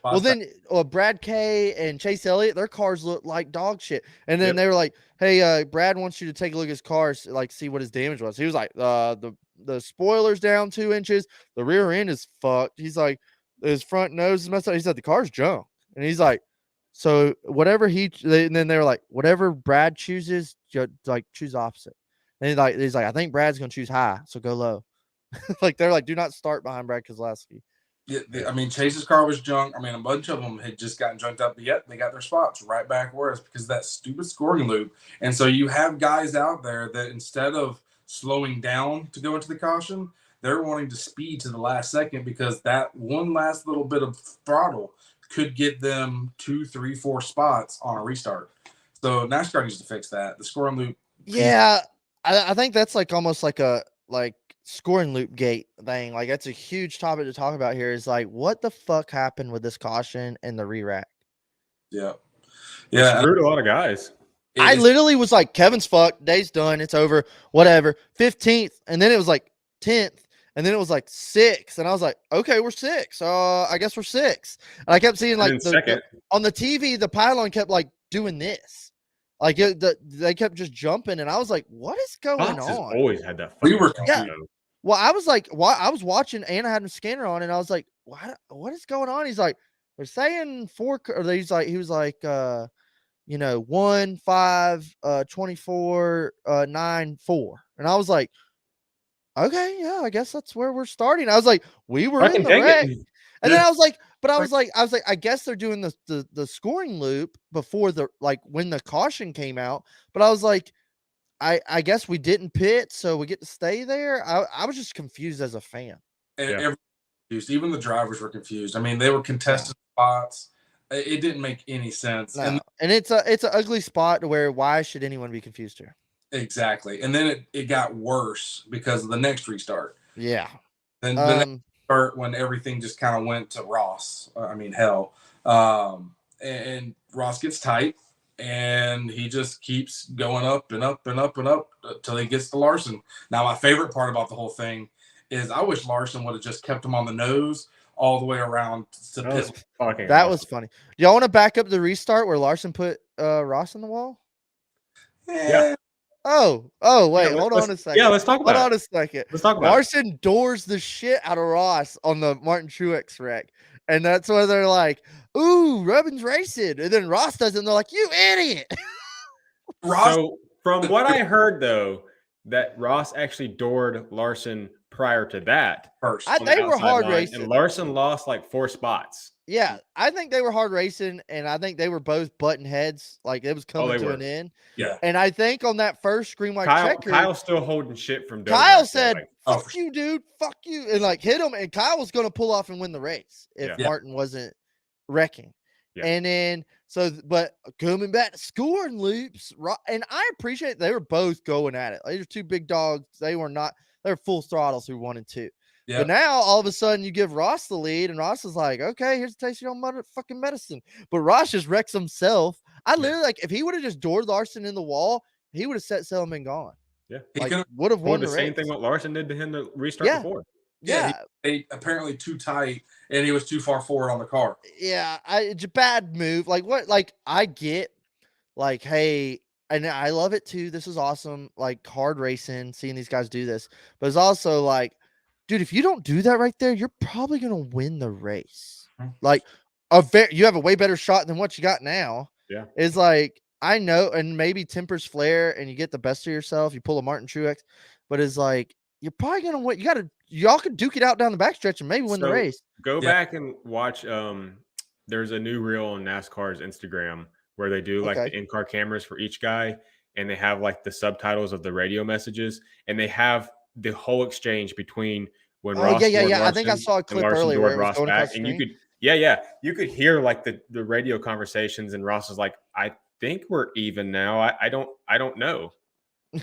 Well, then Brad Kay and Chase Elliott, their cars look like dog shit. And then they were like, hey, Brad wants you to take a look at his cars, like see what his damage was. He was like, the spoiler's down 2 inches. The rear end is fucked. He's like, his front nose is messed up. He said the car's junk. And he's like, so whatever and then they were like, whatever Brad chooses, like choose opposite. And he's like, I think Brad's going to choose high. So go low. Like, they're like, do not start behind Brad Keselowski. Yeah, I mean, Chase's car was junk. I mean, a bunch of them had just gotten junked up, but yet they got their spots right back where it's because of that stupid scoring loop. And so you have guys out there that instead of slowing down to go into the caution, they're wanting to speed to the last second because that one last little bit of throttle could get them 2, 3, 4 spots on a restart. So NASCAR needs to fix that. The scoring loop. Yeah, I think that's like almost like a scoring loop gate thing. Like, that's a huge topic to talk about here, is like, what the fuck happened with this caution and the re-rack? Yeah. Screwed a lot of guys. I literally was like, Kevin's fucked, day's done, it's over, whatever. 15th, and then it was like 10th, and then it was like 6th, and I was like, okay, we're 6. I guess we're 6. And I kept seeing like on the TV, the pylon kept like doing this. Like, they kept just jumping, and I was like, what is going on? Always had that. Well, I was like, I was watching, and I had a scanner on, and I was like, what is going on? He's like, they're saying 4, or he was like, 1, 5, 24, 9, 4. And I was like, okay, yeah, I guess that's where we're starting. I was like, we were in the wreck. And then I was like, I guess they're doing the scoring loop before when the caution came out. But I was like, I guess we didn't pit, so we get to stay there. I was just confused as a fan. Even the drivers were confused. I mean, they were contested spots. It didn't make any sense. No. And it's an ugly spot to where why should anyone be confused here? Exactly. And then it got worse because of the next restart. Yeah. Then the next start when everything just kind of went to Ross. Hell. And Ross gets tight. And he just keeps going up and up and up and up until he gets to Larson. Now, my favorite part about the whole thing is I wish Larson would have just kept him on the nose all the way around to pit. That was funny. Do y'all want to back up the restart where Larson put Ross in the wall? Yeah. Oh, wait, hold on a second. Yeah, let's talk about it. Hold on a second. Let's talk about Larson doors the shit out of Ross on the Martin Truex wreck. And that's where they're like, ooh, Robin's racing. And then Ross does it, and they're like, you idiot. So from what I heard, though, that Ross actually doored Larson prior to that. They were hard racing. And Larson lost like 4 spots. Yeah, I think they were hard racing, and I think they were both butting heads. Like, it was coming to an end. Yeah. And I think on that first green white checker, Kyle's still holding shit from Dover. Kyle said, fuck you, dude. Fuck you. And like hit him. And Kyle was going to pull off and win the race if Martin wasn't wrecking. Yeah. And then, but coming back to scoring loops, and I appreciate they were both going at it. Like, they're 2 big dogs. They were full throttles through 1 and 2. Yep. But now all of a sudden you give Ross the lead, and Ross is like, okay, here's a taste of your motherfucking medicine. But Ross just wrecks himself. I literally, like, if he would have just doored Larson in the wall, he would have set sail and been gone. Yeah. Like, would have won the same thing what Larson did to him to restart before. Yeah. He apparently too tight, and he was too far forward on the car. Yeah. It's a bad move. Like, what? Like, I get, like, hey, and I love it too. This is awesome. Like, hard racing, seeing these guys do this. But it's also like, dude, if you don't do that right there, you're probably going to win the race. Like, you have a way better shot than what you got now. Yeah. It's like, I know, and maybe tempers flare and you get the best of yourself. You pull a Martin Truex, but it's like, you're probably going to win. Y'all could duke it out down the backstretch and maybe win the race. Go back and watch. There's a new reel on NASCAR's Instagram where they do like the in-car cameras for each guy, and they have like the subtitles of the radio messages, and they have the whole exchange between when Ross Larson, Larson I think I saw a clip earlier where it was Ross going back, across and Yeah. You could hear like the radio conversations, and Ross is like, "I think we're even now. I don't know.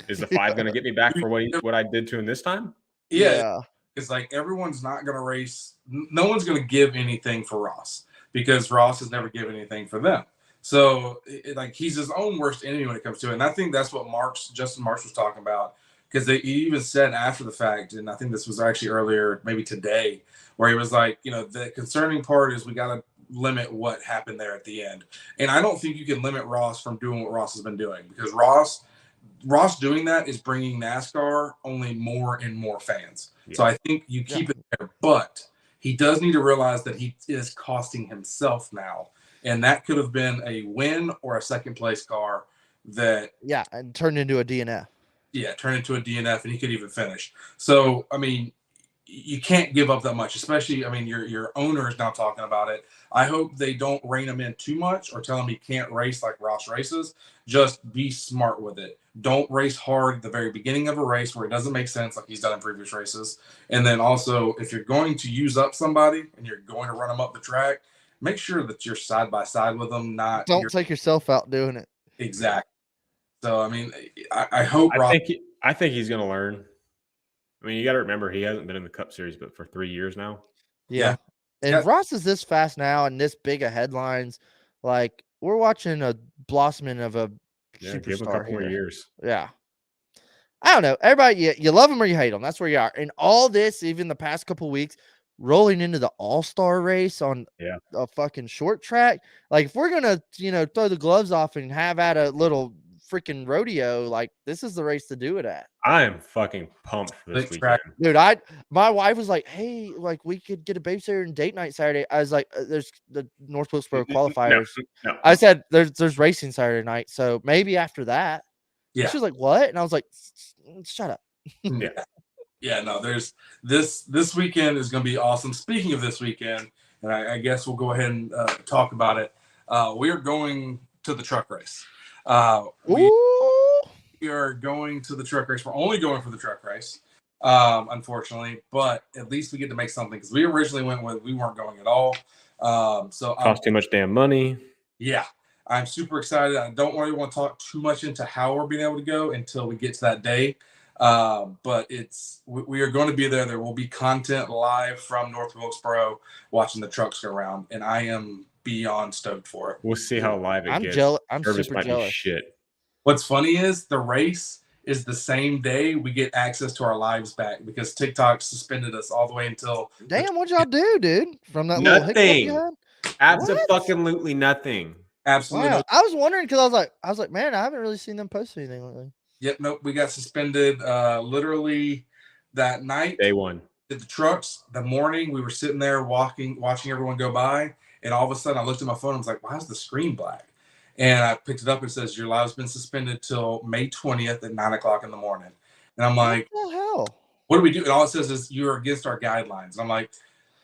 Is the 5 going to get me back for what I did to him this time?" Yeah. It's like everyone's not going to race. No one's going to give anything for Ross because Ross has never given anything for them. So, like, he's his own worst enemy when it comes to it. And I think that's what Justin Marks was talking about because he even said after the fact, and I think this was actually earlier, maybe today, where he was like, the concerning part is we got to limit what happened there at the end. And I don't think you can limit Ross from doing what Ross has been doing because Ross doing that is bringing NASCAR only more and more fans. Yeah. So I think you keep it there, but he does need to realize that he is costing himself now. And that could have been a win or a second place car that. Yeah, and turned into a DNF. Yeah, turn into a DNF, and he could even finish. So, I mean, you can't give up that much, especially, I mean, your owner is now talking about it. I hope they don't rein him in too much or tell him he can't race like Ross races. Just be smart with it. Don't race hard at the very beginning of a race where it doesn't make sense like he's done in previous races. And then also, if you're going to use up somebody and you're going to run them up the track, make sure that you're side by side with them. Don't take yourself out doing it. Exactly. So, I mean, I hope I think he's going to learn. I mean, you got to remember he hasn't been in the Cup Series but for 3 years now. Yeah. And Ross is this fast now and this big of headlines. Like, we're watching a blossoming of a superstar give him a couple more years. Yeah. I don't know. Everybody, you love them or you hate them. That's where you are. And all this, even the past couple weeks, rolling into the all-star race on a fucking short track. Like, if we're going to, throw the gloves off and have at a little freaking rodeo, like, this is the race to do it at. I am fucking pumped for this weekend. Dude, my wife was like, hey, like, we could get a babysitter and date night Saturday. I was like, there's the North Wilkesboro qualifiers. No. I said there's racing Saturday night, so maybe after that. Yeah. She was like, what? And I was like, shut up. No, there's this weekend is going to be awesome. Speaking of this weekend, and I guess we'll go ahead and talk about it. We are going to the truck race. We are going to the truck race. We're only going for the truck race, unfortunately, but at least we get to make something because we originally we weren't going at all. So cost too much damn money. Yeah, I'm super excited. I don't really want to talk too much into how we're being able to go until we get to that day. But we are going to be there. There will be content live from North Wilkesboro watching the trucks go around, and I am beyond stoked for it. We'll see how live it gets. I'm super jealous. Shit. What's funny is the race is the same day we get access to our lives back because TikTok suspended us all the way until. Damn, what'd y'all do, dude? From that nothing. Little hiccup you had? Absolutely nothing. Absolutely. Wow. I was wondering because I was like, man, I haven't really seen them post anything lately. Yep, nope. We got suspended literally that night. Day one. At the trucks, the morning we were sitting there watching everyone go by, and all of a sudden I looked at my phone and was like, why is the screen black? And I picked it up and it says, your live's been suspended till May 20th at 9:00 in the morning. And I'm like, what the hell? What do we do? And all it says is you're against our guidelines. And I'm like,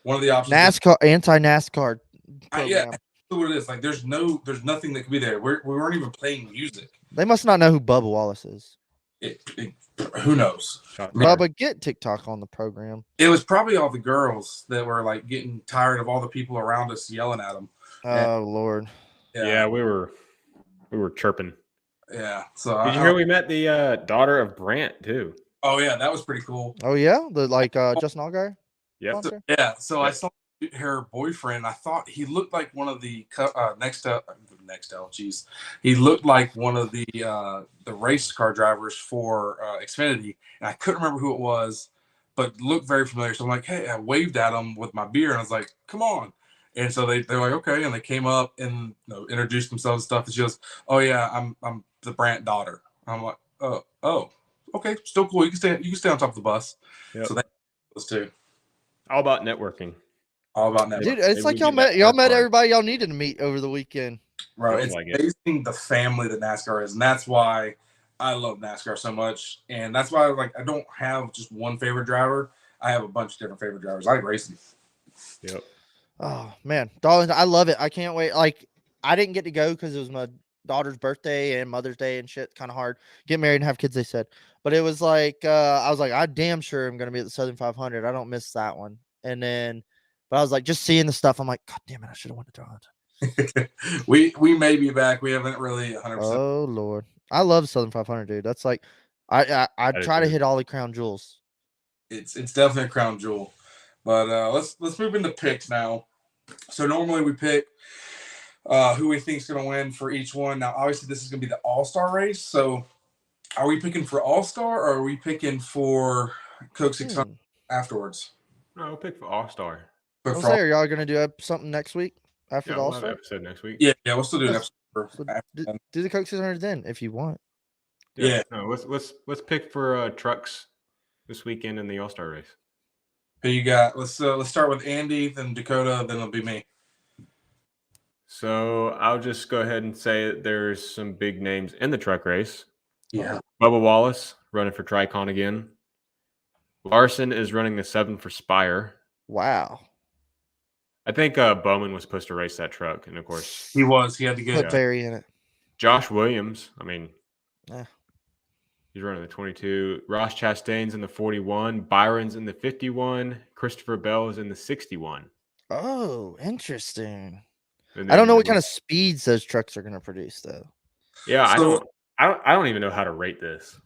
one of the options NASCAR, anti-NASCAR program. Yeah, that's what it is. Like there's nothing that could be there. We weren't even playing music. They must not know who Bubba Wallace is. Who knows? Bubba, get TikTok on the program. It was probably all the girls that were like getting tired of all the people around us yelling at them. Oh, Lord. Yeah, we were chirping. Yeah. So did you hear we met the daughter of Brant too? Oh yeah, that was pretty cool. Oh yeah, the Justin Allgaier. Yeah. So I saw her boyfriend. I thought he looked like one of the Nextel. He looked like one of the race car drivers for Xfinity, and I couldn't remember who it was, but looked very familiar. So I'm like, hey, I waved at him with my beer, and I was like, come on. And so they're like, okay, and they came up and introduced themselves and stuff. And she goes, oh yeah, I'm the Brant daughter. I'm like, oh, okay, still cool. You can stay on top of the bus. Yep. So those two. All about networking. Dude, it's like y'all met everybody y'all needed to meet over the weekend. Bro, it's amazing the family that NASCAR is, and that's why I love NASCAR so much. And that's why I don't have just one favorite driver. I have a bunch of different favorite drivers. I like racing. Yep. Oh man, Darlington, I love it. I can't wait. Like, I didn't get to go because it was my daughter's birthday and Mother's Day and shit. Kind of hard. Get married and have kids, they said. But it was like I was like, I damn sure I'm gonna be at the Southern 500. I don't miss that one. And then But I was like, just seeing the stuff, I'm like, God damn it, I should have went to Darlington. we may be back. We haven't really 100%. Oh Lord, I love Southern 500, dude. That's like, I do try to too. hit all the crown jewels. It's definitely a crown jewel. But let's move into picks now. So normally we pick who we think is going to win for each one. Now, obviously, this is going to be the All-Star race. So are we picking for All-Star or are we picking for Coke 600 afterwards? No, we'll pick for All-Star. I was saying, are y'all gonna do something next week after Yeah, the we'll All have an Star? episode next week. Yeah, we'll still do an Yes. episode. So after do, then. do the Coke 600 then if you want. Yeah. No, let's pick for trucks this weekend in the All-Star race. Who you got? Let's start with Andy, then Dakota, then it'll be me. So I'll just go ahead and say that there's some big names in the truck race. Yeah. Bubba Wallace running for Tricon again. Larson is running the 7 for Spire. Wow. I think Bowman was supposed to race that truck, and of course He was. He had to Put get Barry in it. Josh Williams. I mean, Yeah. he's running the 22. Ross Chastain's in the 41. Byron's in the 51. Christopher Bell is in the 61. Oh, interesting. And I don't know then- what kind of speeds those trucks are gonna produce though. Yeah, So- I don't even know how to rate this.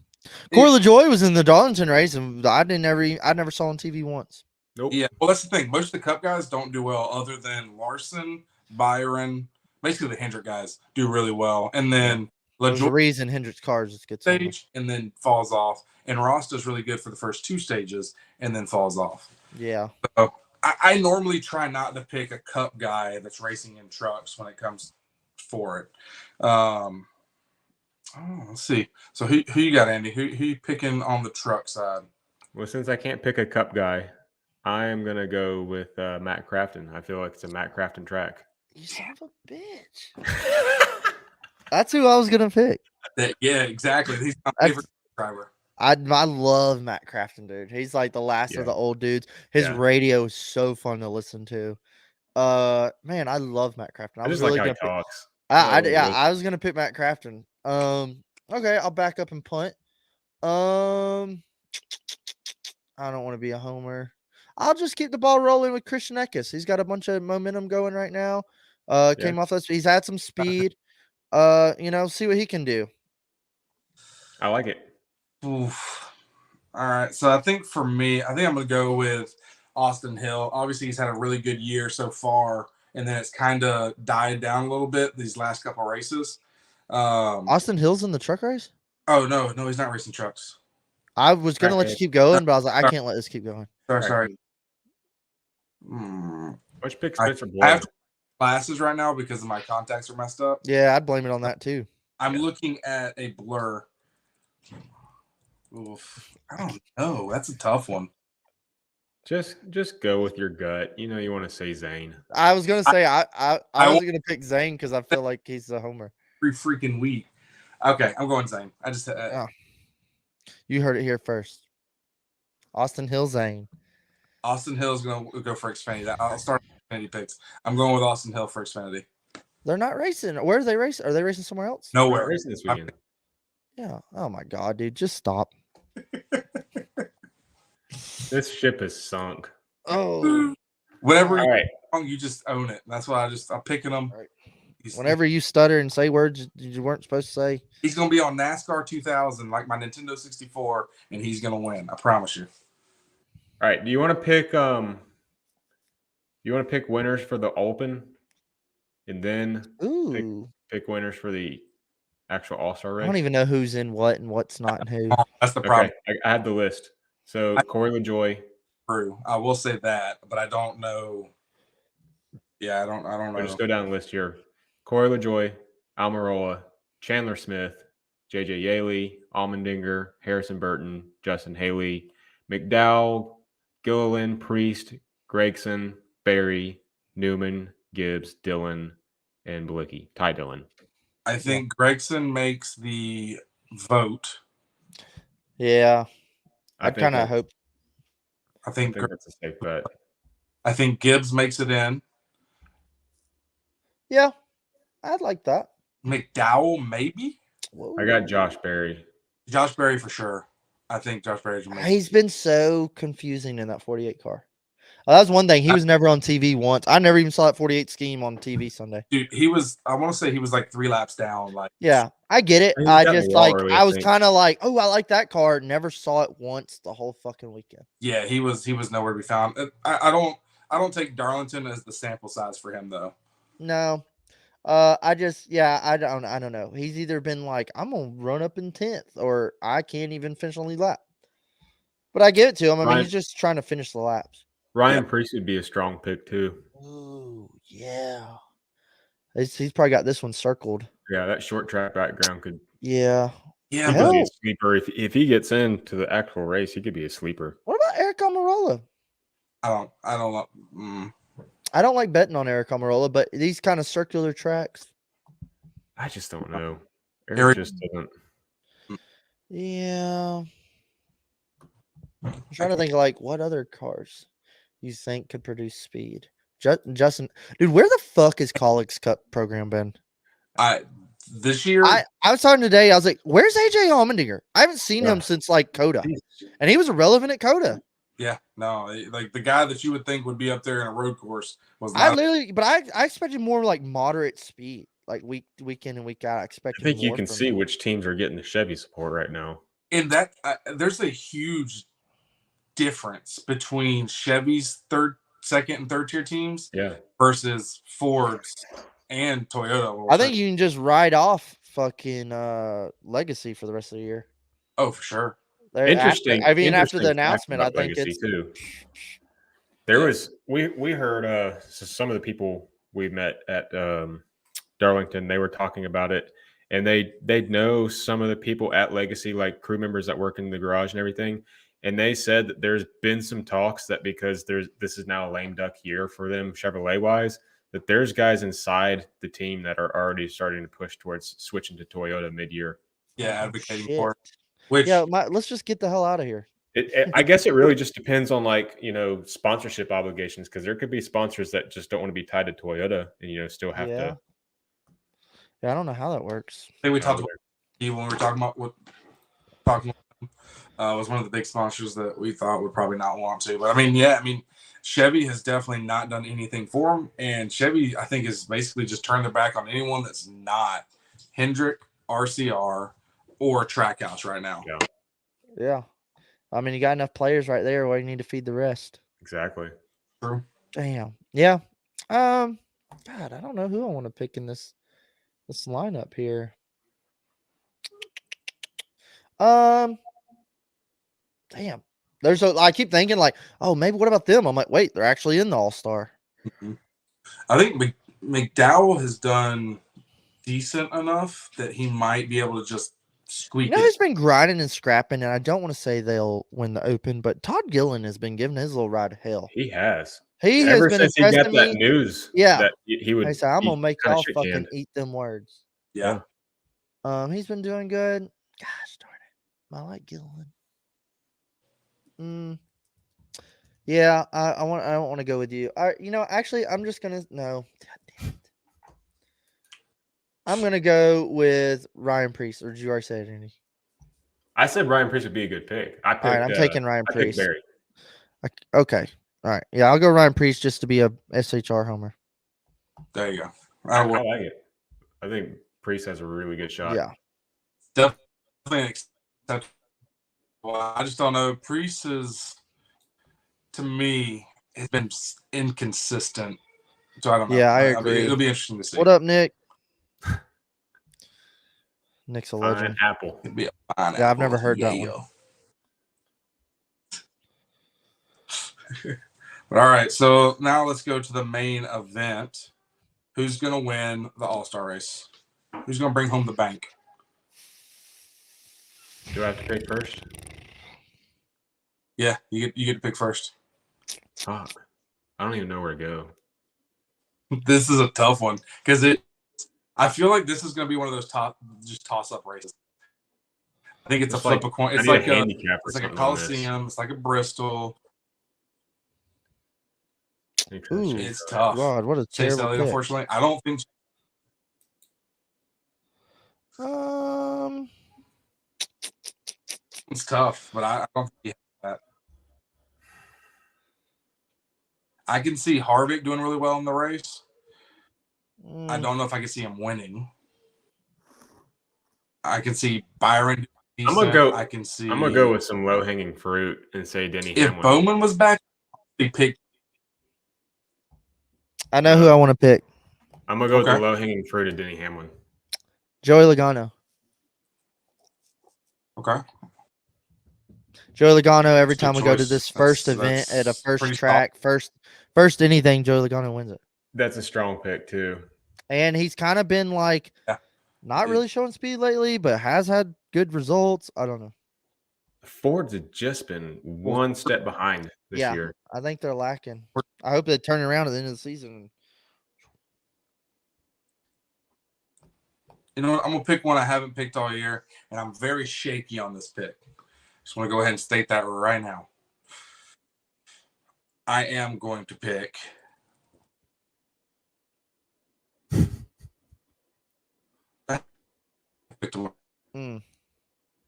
Corey LaJoy was in the Darlington race, and I never saw on TV once. Nope. Yeah, well, that's the thing. Most of the Cup guys don't do well, other than Larson, Byron, basically the Hendrick guys do really well, and then There's a LaJoy reason Hendrick's cars just gets on stage and then falls off, and Ross does really good for the first 2 stages and then falls off. the- Yeah. So I normally try not to pick a Cup guy that's racing in trucks when it comes for it. Let's see. So who you got, Andy? Who you picking on the truck side? Well, since I can't pick a Cup guy, I am gonna go with Matt Crafton. I feel like it's a Matt Crafton track. You son of a bitch. That's who I was gonna pick. Yeah, exactly. He's my That's- favorite driver. I love Matt Crafton, dude. He's like the last Yeah. of the old dudes. His Yeah. radio is so fun to listen to. Man, I love Matt Crafton. I I was just really like how gonna he pick. talks. I was gonna pick Matt Crafton. Okay, I'll back up and punt. I don't want to be a homer. I'll just keep the ball rolling with Christian Eckes. He's got a bunch of momentum going right now. Came off that. He's had some speed. See what he can do. I like it. Oof. All right. So I think for me, I think I'm going to go with Austin Hill. Obviously, he's had a really good year so far, and then it's kind of died down a little bit these last couple races. Austin Hill's in the truck race? Oh, no, he's not racing trucks. I was going to let you keep going, but I was like, I can't let this keep going. Sorry. Let's pick Spencer I Boyd. have glasses right now because my contacts are messed up. Yeah, I'd blame it on that too. I'm looking at a blur. Oof. I don't know. That's a tough one. Just go with your gut. You know you want to say Zane. I was gonna say I I was won't- gonna pick Zane because I feel like he's a homer. Every freaking week. Okay, I'm going Zane. I just You heard it here first. Austin Hill Zane. Austin Hill is going to go for Xfinity. I'll start with Xfinity picks. I'm going with Austin Hill for Xfinity. They're not racing. Where are they racing? Are they racing somewhere else? We're Nowhere. racing this weekend. Yeah. Oh my god, dude. Just stop. This ship is sunk. Oh. Whatever All right. you just own it. That's why I'm picking him. Right. He's, Whenever you stutter and say words you weren't supposed to say. he's going to be on NASCAR 2000 like my Nintendo 64, and he's going to win. I promise you. All right. Do you want to pick winners for the Open and then Ooh. pick winners for the actual All-Star race? I don't even know who's in what and what's not and who. That's the problem. Okay. I had the list. So Corey LaJoy. True. I will say that, but I don't know. Yeah, I don't I'll know. just go down the list here. Corey LaJoy, Almirola, Chandler Smith, JJ Yaley, Allmendinger, Harrison Burton, Justin Haley, McDowell, Gilliland, Priest, Gregson, Barry, Newman, Gibbs, Dillon, and Balicki. Ty Dillon. I think Gregson makes the vote. Yeah. I I'd think kind of that- hope. I I think think that's a safe bet. I think Gibbs makes it in. Yeah. I'd like that. McDowell maybe. Whoa. I got Josh Berry. Josh Berry for sure. I think Josh Berry's gonna make He's been so confusing in that 48 car. That was one thing. He was never on TV once. I never even saw that 48 scheme on TV Sunday. Dude, I want to say he was like 3 laps down. Like, Yeah, I get it. He I got in the just wall like early, I I was think. kind of like, oh, I like that car. Never saw it once the whole fucking weekend. yeah, he was nowhere to be found. I don't take Darlington as the sample size for him though. No. I don't know. He's either been like, I'm gonna run up in 10th, or I can't even finish on the lap. But I give it to him. I mean, he's just trying to finish the laps. Ryan Preece would be a strong pick too. Ooh, yeah. He's probably got this one circled. Yeah, that short track background could. Yeah. Yeah, He could be a sleeper if he gets into the actual race. He could be a sleeper. What about Eric Almirola? I don't know. I don't like betting on Eric Almirola, but these kind of circular tracks. I just don't know. Eric just doesn't. Yeah. I'm trying to think of like what other cars you think could produce speed. Justin, dude, where the fuck is Colleagues Cup program been? This year I was talking today. I was like, "Where's AJ Allmendinger? I haven't seen him since like Coda, and he was irrelevant at Coda." Yeah, no, like the guy that you would think would be up there in a road course was. I expected more like moderate speed, like week in and week out. I expected. I think you more can from see him. which teams are getting the Chevy support right now. In that, there's a huge difference between Chevy's second, and third tier teams, versus Ford's and Toyota. I think you can just ride off fucking Legacy for the rest of the year. Oh, for sure. Interesting. After the announcement, I think Legacy it's too. There was we heard some of the people we met at Darlington. They were talking about it, and they know some of the people at Legacy, like crew members that work in the garage and everything. And they said that there's been some talks that because this is now a lame duck year for them Chevrolet wise, that there's guys inside the team that are already starting to push towards switching to Toyota mid-year. Yeah, advocating for it. Which let's just get the hell out of here. I guess it really just depends on sponsorship obligations, because there could be sponsors that just don't want to be tied to Toyota and still have to. Yeah, I don't know how that works. I think we talked about when we were talking about was one of the big sponsors that we thought would probably not want to. But I mean, Chevy has definitely not done anything for them, and Chevy I think is basically just turned their back on anyone that's not Hendrick, RCR, or Trackhouse right now. Yeah. I mean, you got enough players right there where you need to feed the rest. Exactly. True. Damn. Yeah. God, I don't know who I want to pick in this lineup here. Damn. I keep thinking like, oh, maybe what about them? I'm like, wait, they're actually in the All-Star. Mm-hmm. I think McDowell has done decent enough that he might be able to just squeak it. Who's been grinding and scrapping, and I don't want to say they'll win the Open, but Todd Gillen has been giving his little ride to hell. He has. Ever since he got that news, that he would. I said, I'm gonna make y'all fucking eat them words. Yeah. He's been doing good. Gosh darn it, I like Gillen. Yeah, I don't want to go with you. Actually, I'm just gonna no. God damn it. I'm gonna go with Ryan Preece. Or did you already say it, Andy? I said Ryan Preece would be a good pick. All right, I'm taking Ryan Preece. Barry. Okay. All right. Yeah, I'll go Ryan Preece just to be a SHR homer. There you go. I like it. I think Preece has a really good shot. Yeah. Definitely acceptable. Well, I just don't know. Preece is, to me, has been inconsistent. So I don't know. Yeah, I agree. It'll be interesting to see. What up, Nick? Nick's a legend. Apple. It'd be a fine I've never heard that one. But all right, so now let's go to the main event. Who's going to win the All-Star race? Who's going to bring home the bank? Do I have to pick first? Yeah, you get to pick first. Fuck. I don't even know where to go. This is a tough one because I feel like this is going to be one of those toss-up races. I think it's a flip a coin. It's like a Coliseum. It's like a Bristol. Ooh, it's tough. God, what a terrible pick. Unfortunately, I don't think. It's tough, but I don't think he has that. I can see Harvick doing really well in the race. I Mm, don't know if I can see him winning. I can see Byron doing I'm gonna decent. go. I can see. I'm gonna go with some low hanging fruit and say Denny If Hamlin. Bowman was back, he picked. I know who I want to pick. I'm gonna go with the Okay. low hanging fruit of Denny Hamlin. Joey Logano. Okay. Joey Logano. Every That's a good time we go to choice. this first That's event at a first pretty track, first anything, Joey Logano wins it. That's a strong pick too. And he's kind of been like Yeah. not really showing speed lately, but has had good results. I don't know. Fords have just been one step behind this year. I think they're lacking. I hope they turn around at the end of the season. You know what? I'm gonna pick one I haven't picked all year, and I'm very shaky on this pick. Just want to go ahead and state that right now. I am going to pick.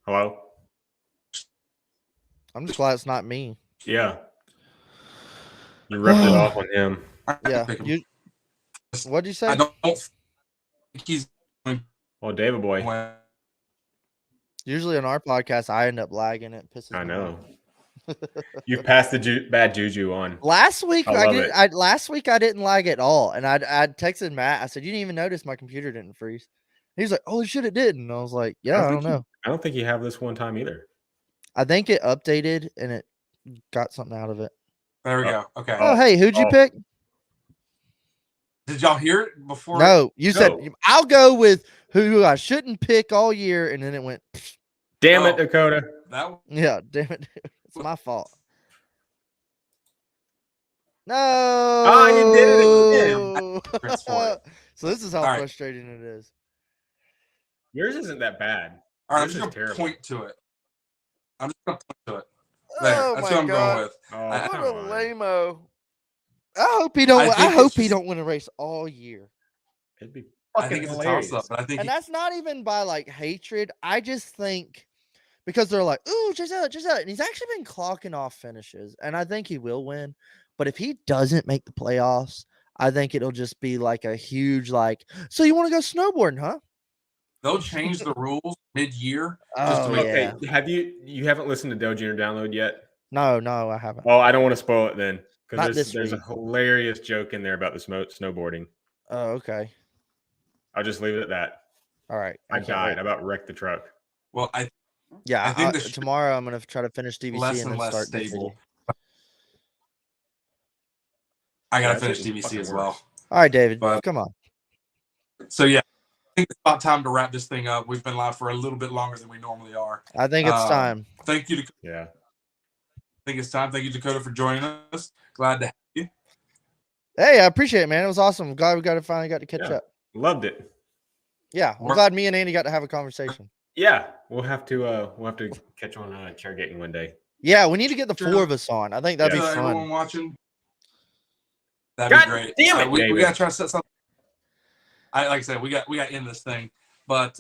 Hello? I'm just glad it's not me. Yeah. You ripped it off on him. Yeah. What'd you say? I don't think he's Well, David boy. Usually on our podcast, I end up lagging. It pisses me I know. off. You passed the bad juju on. Last week I love it. last week I didn't lag at all, and I texted Matt. I said, "You didn't even notice my computer didn't freeze." He's like, "Holy shit, it did!" And I was like, "Yeah, I don't know. I don't think you have this one time either. I think it updated and it got something out of it." There we go. Okay. Oh, hey, who'd you pick? Did y'all hear it before? No, you said I'll go with who I shouldn't pick all year, and then it went. Damn it, Dakota. Yeah, damn it, it's my fault. No. Oh, you did it again. So this is how frustrating it is. Yours isn't that bad. All right, I'm just going to point to it. I'm just going to point to it. There, Oh that's my what I'm God. going with. Oh, What a lame-o. I hope he don't. I hope he don't win a race all year. It'd be I think it's hilarious. a toss-up, but I think And that's not even by like hatred. I just think because they're like, ooh, just out. And he's actually been clocking off finishes, and I think he will win. But if he doesn't make the playoffs, I think it'll just be like a huge like. So you want to go snowboarding, huh? They'll change the rules mid-year. Oh, okay. Have you haven't listened to Doge Inner Download yet? No, I haven't. Oh, I don't want to spoil it then Because there's a hilarious joke in there about the snowboarding. Oh, okay. I'll just leave it at that. All right. I died. I about wrecked the truck. Well, I think tomorrow I'm gonna try to finish DVC and then start stable. I gotta finish DVC as well. All right, David, come on. So yeah, I think it's about time to wrap this thing up. We've been live for a little bit longer than we normally are. I think it's time. Thank you. I think it's time. Thank you, Dakota, for joining us. Glad to have you. Hey, I appreciate it, man. It was awesome. I'm glad we finally got to catch up. Loved it. Yeah, I'm glad me and Andy got to have a conversation. Yeah, we'll have to catch on chairgating one day. Yeah, we need to get the four of us on. I think that'd be fun. Everyone watching, that'd be great. Damn it, we gotta try to set something. Like I said, we got to end this thing. But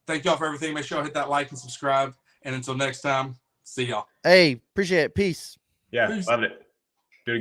thank y'all for everything. Make sure y'all hit that like and subscribe. And until next time, see y'all. Hey, appreciate it. Peace. Yeah, loved it.